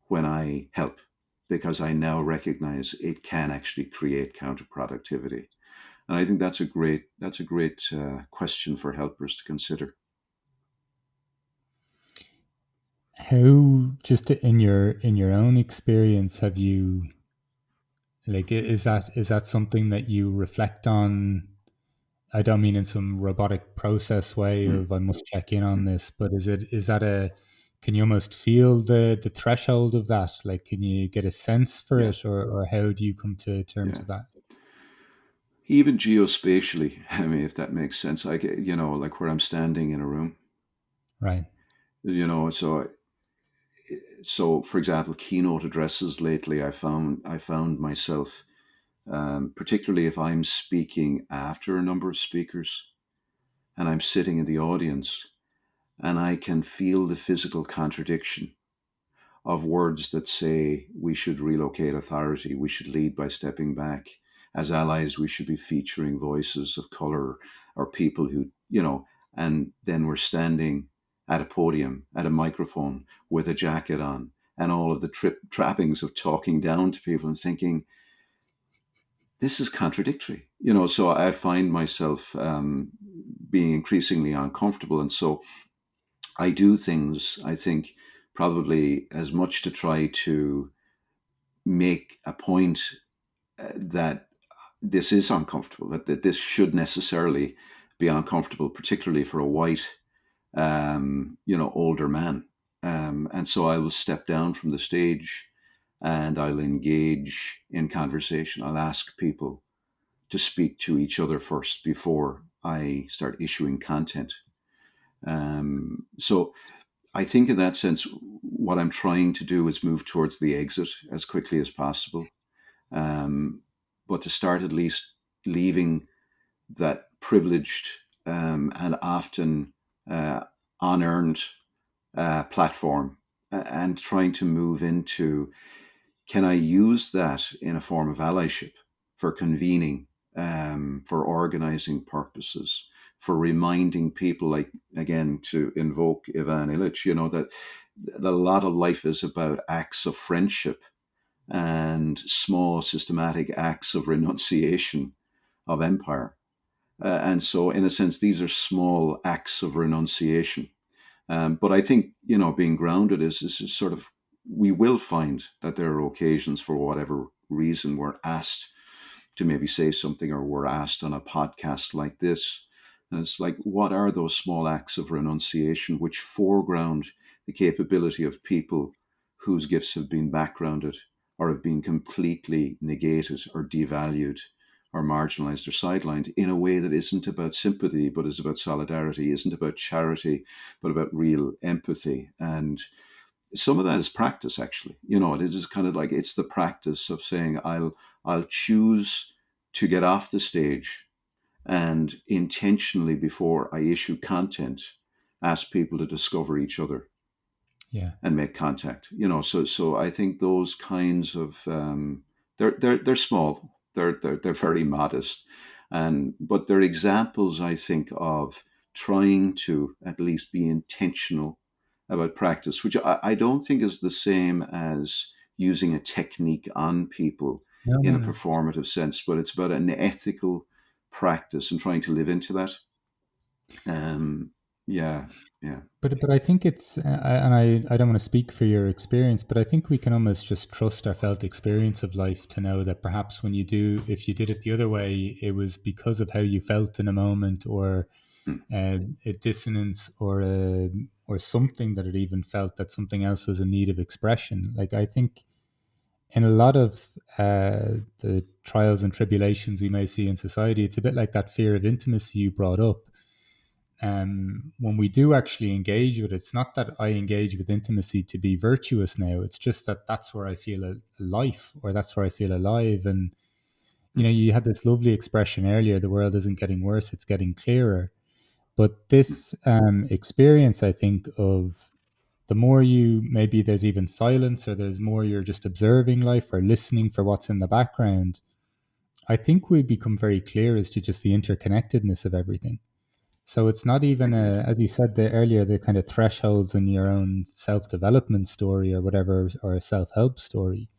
when I help? Because I now recognize it can actually create counterproductivity. And I think that's a great question for helpers to consider. How, just in your own experience, have you, like, is that something that you reflect on? I don't mean in some robotic process way Mm, of I must check in on this, but is that a, can you almost feel the threshold of that? Like, can you get a sense for yeah, it, or how do you come to terms yeah. with that? Even geospatially, I mean, if that makes sense, like, like where I'm standing in a room, Right. you know, so so for example, keynote addresses lately, I found myself, particularly if I'm speaking after a number of speakers and I'm sitting in the audience and I can feel the physical contradiction of words that say we should relocate authority, we should lead by stepping back. As allies, we should be featuring voices of color or people who, and then we're standing at a podium, at a microphone with a jacket on and all of the trappings of talking down to people and thinking, this is contradictory. So I find myself being increasingly uncomfortable. And so I do things, I think, probably as much to try to make a point that this is uncomfortable, that this should necessarily be uncomfortable, particularly for a white, older man. And so I will step down from the stage and I'll engage in conversation. I'll ask people to speak to each other first before I start issuing content. So I think in that sense, what I'm trying to do is move towards the exit as quickly as possible, um, but to start at least leaving that privileged and often uh, unearned platform, and trying to move into, can I use that in a form of allyship for convening, for organizing purposes, for reminding people, like, again, to invoke Ivan Illich, that a lot of life is about acts of friendship and small systematic acts of renunciation of empire. And so, in a sense, these are small acts of renunciation. But I think, being grounded is sort of, we will find that there are occasions, for whatever reason, we're asked to maybe say something, or we're asked on a podcast like this. And it's like, what are those small acts of renunciation which foreground the capability of people whose gifts have been backgrounded, or have been completely negated or devalued or marginalized or sidelined, in a way that isn't about sympathy, but is about solidarity, isn't about charity, but about real empathy. And some of that is practice, actually. It is kind of like, it's the practice of saying, I'll choose to get off the stage and intentionally, before I issue content, ask people to discover each other Yeah. and make contact. So I think those kinds of, they're small, they're very modest, but they're examples, I think, of trying to at least be intentional about practice, which I don't think is the same as using a technique on people No, in no, a no. performative sense, but it's about an ethical practice and trying to live into that. Um, yeah, yeah. But I think it's and I don't want to speak for your experience, but I think we can almost just trust our felt experience of life to know that perhaps when you do, if you did it the other way, it was because of how you felt in a moment, or Mm, a dissonance, or something that it even felt that something else was in need of expression. Like, I think in a lot of the trials and tribulations we may see in society, it's a bit like that fear of intimacy you brought up. When we do actually engage with it, it's not that I engage with intimacy to be virtuous now. It's just that that's where I feel a life, or that's where I feel alive. And, mm, you had this lovely expression earlier, the world isn't getting worse, it's getting clearer. But mm. this experience, I think, of the more you, maybe there's even silence, or there's more you're just observing life or listening for what's in the background, I think we become very clear as to just the interconnectedness of everything. So it's not even Agreed. as you said there earlier, the kind of thresholds in your own self development story or whatever, or a self help story.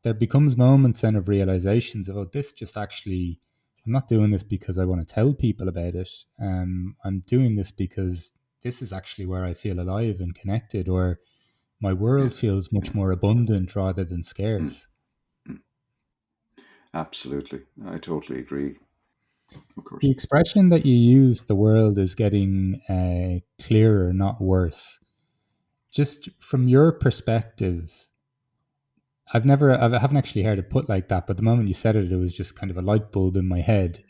There becomes moments then of realizations of, oh, this just actually, I'm not doing this because I want to tell people about it. I'm doing this because this is actually where I feel alive and connected, or my Yeah, world feels yeah. much more abundant rather than Mm, scarce. mm. Absolutely. I totally agree. Of The course. expression that you use, the world is getting clearer, not worse. Just from your perspective, I haven't actually heard it put like that, but the moment you said it, it was just kind of a light bulb in my head.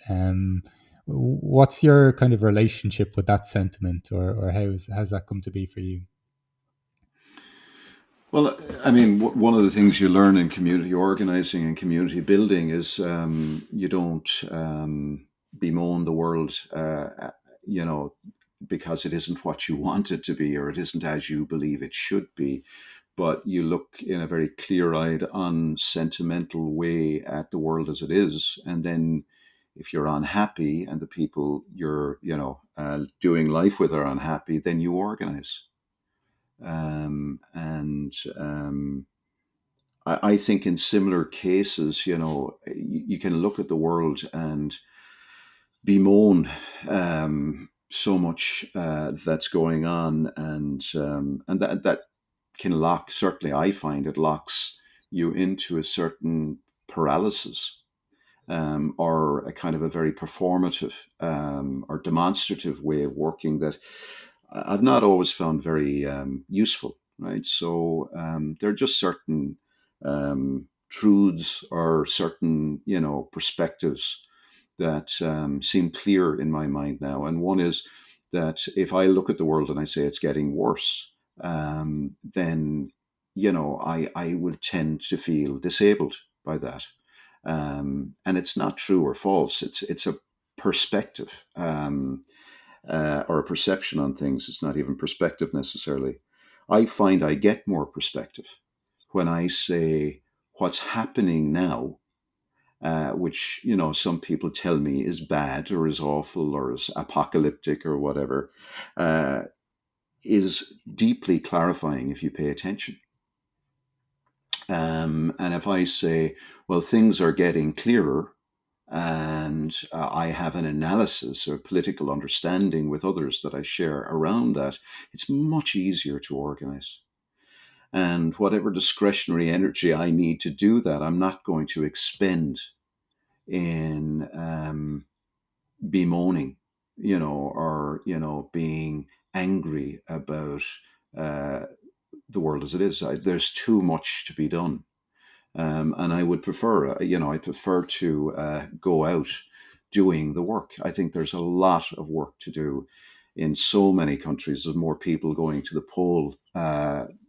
What's your kind of relationship with that sentiment, or how's that come to be for you? Well, I mean, one of the things you learn in community organizing and community building is, you don't bemoan the world, you know, because it isn't what you want it to be, or it isn't as you believe it should be. But you look in a very clear-eyed, unsentimental way at the world as it is, and then, if you're unhappy and the people you're, doing life with are unhappy, then you organize. And I think in similar cases, you can look at the world and bemoan so much that's going on, and that can lock. Certainly, I find it locks you into a certain paralysis, or a kind of a very performative, or demonstrative way of working that I've not always found very useful. Right, so there are just certain truths, or certain perspectives that seem clear in my mind now. And one is that if I look at the world and I say it's getting worse, then I will tend to feel disabled by that. And it's not true or false. It's a perspective, or a perception on things. It's not even perspective necessarily. I find I get more perspective when I say what's happening now, which some people tell me is bad or is awful or is apocalyptic or whatever, uh, is deeply clarifying if you pay attention. And if I say, well, things are getting clearer, and I have an analysis or political understanding with others that I share around that, it's much easier to organize. And whatever discretionary energy I need to do that, I'm not going to expend in bemoaning, or being angry about uh, the world as it is. There's too much to be done. And I would prefer, I prefer to go out doing the work. I think there's a lot of work to do in so many countries. There's more people going to the poll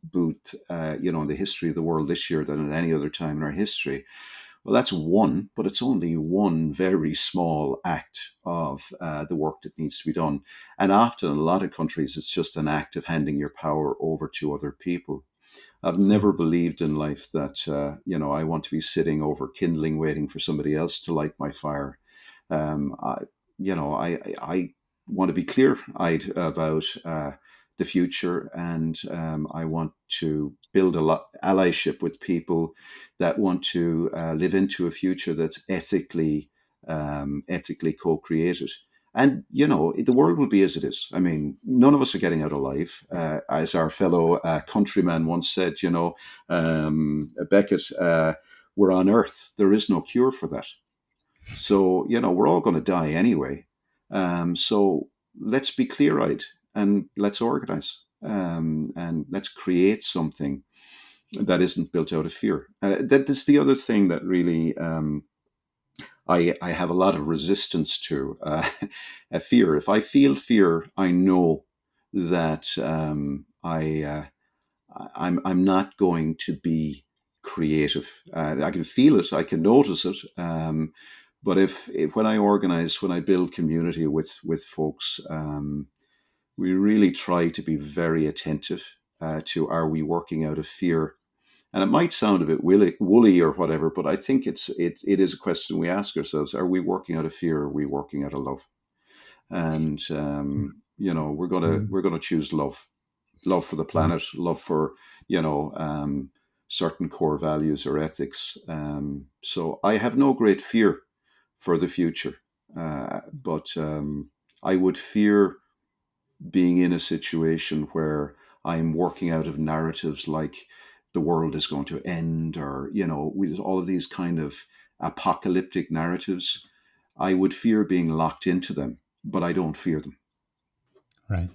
booth, in the history of the world this year than at any other time in our history. Well, that's one, but it's only one very small act of the work that needs to be done. And often, in a lot of countries, it's just an act of handing your power over to other people. I've never believed in life that, I want to be sitting over kindling, waiting for somebody else to light my fire. I, I want to be clear-eyed about the future, and I want to build allyship with people that want to live into a future that's ethically co-created. And the world will be as it is. I mean, none of us are getting out alive. As our fellow countryman once said, Beckett, we're on Earth. There is no cure for that. So, we're all going to die anyway. So let's be clear-eyed and let's organize, and let's create something that isn't built out of fear. That is the other thing that really I have a lot of resistance to, fear. If I feel fear, I know that I'm not going to be creative. I can feel it, I can notice it. But if when I organize, when I build community with folks, we really try to be very attentive to, are we working out of fear? And it might sound a bit woolly or whatever, but I think it is a question we ask ourselves: are we working out of fear? Or are we working out of love? And we're gonna choose love for the Yeah. planet, love for certain core values or ethics. So I have no great fear for the future, but I would fear being in a situation where I'm working out of narratives like the world is going to end, or with all of these kind of apocalyptic narratives. I would fear being locked into them, but I don't fear them. Right.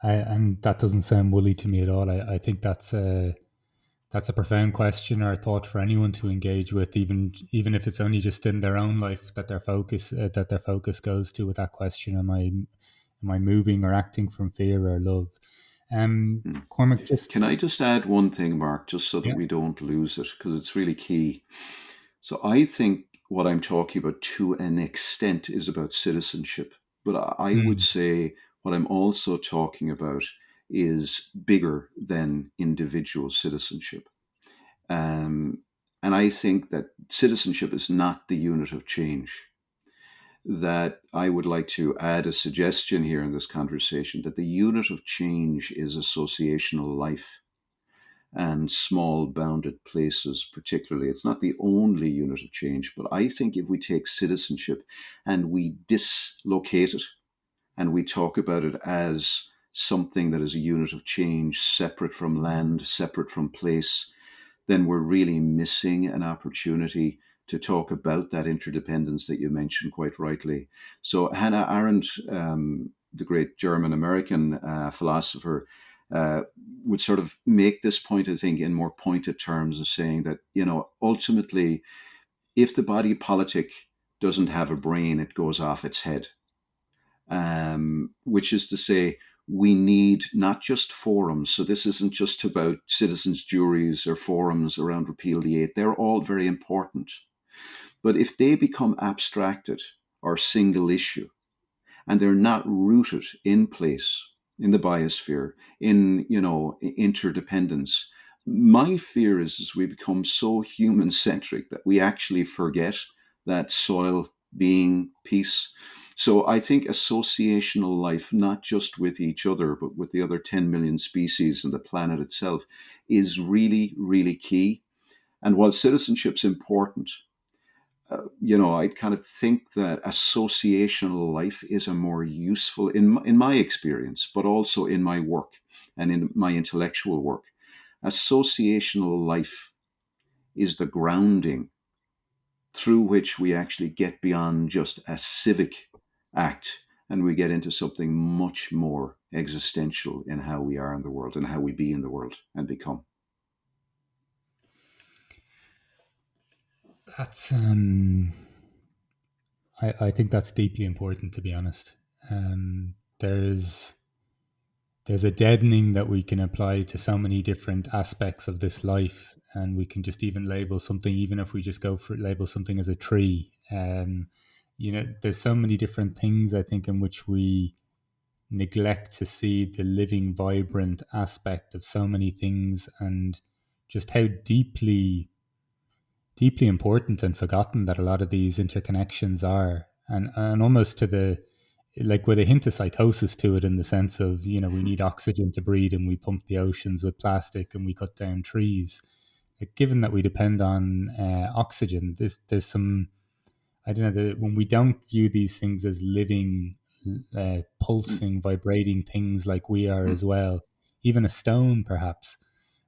And that doesn't sound woolly to me at all. I think that's a profound question or thought for anyone to engage with, even if it's only just in their own life that their focus goes to with that question. Am I moving or acting from fear or love? Hmm. Cormac, Can just I just add one thing, Mark, just so that yeah. we don't lose it, because it's really key. So I think what I'm talking about to an extent is about citizenship. But I would Mm, say what I'm also talking about is bigger than individual citizenship. Um, and I think that citizenship is not the unit of change. That I would like to add a suggestion here in this conversation, that the unit of change is associational life and small bounded places, particularly. It's not the only unit of change, but I think if we take citizenship and we dislocate it and we talk about it as something that is a unit of change, separate from land, separate from place, then we're really missing an opportunity to talk about that interdependence that you mentioned quite rightly. So Hannah Arendt, the great German American philosopher, uh, would sort of make this point, I think, in more pointed terms of saying that, ultimately, if the body politic doesn't have a brain, it goes off its head. Which is to say, we need not just forums. So this isn't just about citizens' juries or forums around Repeal the Eight. They're all very important. But if they become abstracted or single issue, and they're not rooted in place in the biosphere, in interdependence, my fear is we become so human centric that we actually forget that soil being peace. So I think associational life, not just with each other, but with the other 10 million species and the planet itself, is really, really key. And while citizenship's important, I kind of think that associational life is a more useful, in my experience, but also in my work and in my intellectual work. Associational life is the grounding through which we actually get beyond just a civic act and we get into something much more existential in how we are in the world and how we be in the world and become. That's I think that's deeply important, to be honest. There's a deadening that we can apply to so many different aspects of this life, and we can just even label something, even if we just go for label something as a tree. There's so many different things I think in which we neglect to see the living, vibrant aspect of so many things, and just how deeply important and forgotten that a lot of these interconnections are, and almost to the like with a hint of psychosis to it, in the sense of, we need oxygen to breathe and we pump the oceans with plastic and we cut down trees. Like, given that we depend on oxygen, there's some, I don't know, when we don't view these things as living, Mm. pulsing, vibrating things like we are as well, even a stone perhaps.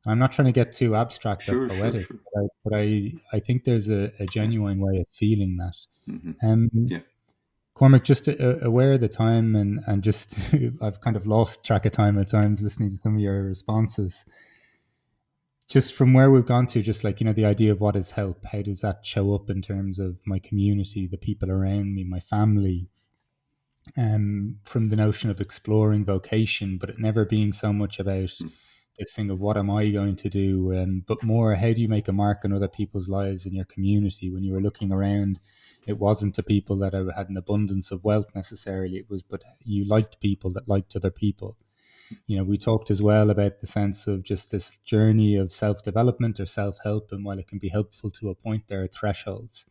I'm not trying to get too abstract or Sure, sure, poetic, sure. but I think there's a Yeah. genuine way of feeling that. Hmm. Um, Yeah. Cormac, just aware of the time, and just I've kind of lost track of time at times listening to some of your responses. Just from where we've gone to, just like, the idea of what is help, how does that show up in terms of my community, the people around me, my family, from the notion of exploring vocation, but it never being so much about Mm. this thing of what am I going to do, but more how do you make a mark on other people's lives in your community. When you were looking around, it wasn't to people that had an abundance of wealth necessarily. It was, but you liked people that liked other people. We talked as well about the sense of just this journey of self development or self help, and while it can be helpful to a point, there are thresholds.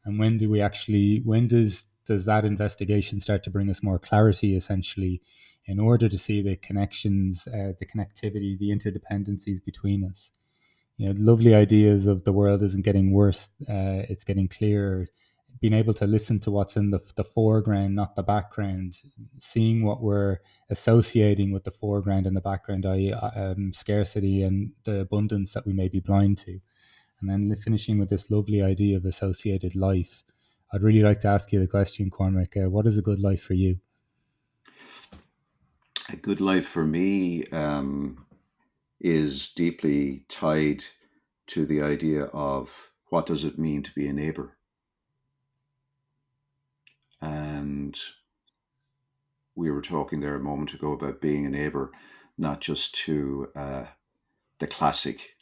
And when do we actually, when does that investigation start to bring us more clarity, essentially, in order to see the connections, the connectivity, the interdependencies between us? Lovely ideas of the world isn't getting worse, it's getting clearer. Being able to listen to what's in the foreground, not the background, seeing what we're associating with the foreground and the background, i.e., scarcity and the abundance that we may be blind to. And then finishing with this lovely idea of associated life. I'd really like to ask you the question, Cormac, what is a good life for you? A good life for me is deeply tied to the idea of what does it mean to be a neighbor. And we were talking there a moment ago about being a neighbor, not just to the classic,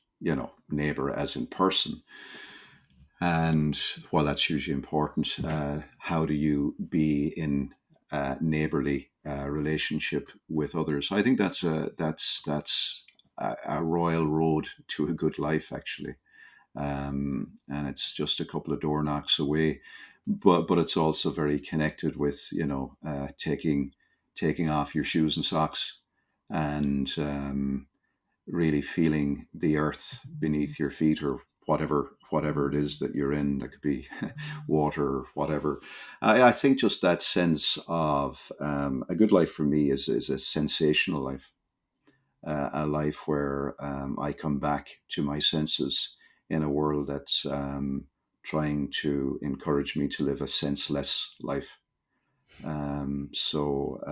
neighbor as in person. And while that's hugely important, how do you be in neighborly relationship with others? I think that's a royal road to a good life, actually. And it's just a couple of door knocks away, but it's also very connected with taking off your shoes and socks and really feeling the earth beneath your feet, or whatever it is that you're in. That could be water or whatever. I think just that sense of a good life for me is a sensational life, a life where I come back to my senses in a world that's trying to encourage me to live a senseless life. So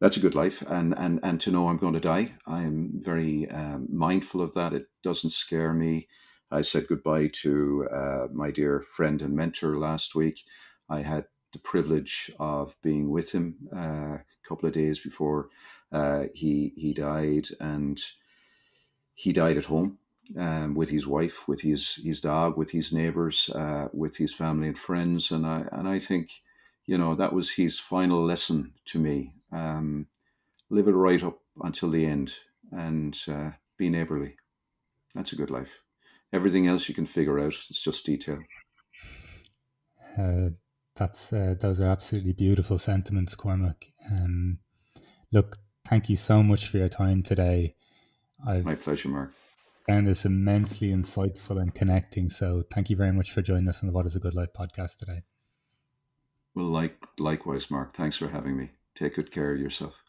that's a good life, and to know I'm going to die, I am very mindful of that. It doesn't scare me. I said goodbye to my dear friend and mentor last week. I had the privilege of being with him a couple of days before he died, and he died at home with his wife, with his dog, with his neighbors, with his family and friends, and I think, that was his final lesson to me. Live it right up until the end, and be neighborly. That's a good life. Everything else you can figure out. It's just detail. Uh, those are absolutely beautiful sentiments, Cormac. Look, thank you so much for your time today. My I've pleasure, Mark. found this immensely insightful and connecting. So thank you very much for joining us on the What is a Good Life podcast today. Well, likewise, Mark. Thanks for having me. Take good care of yourself.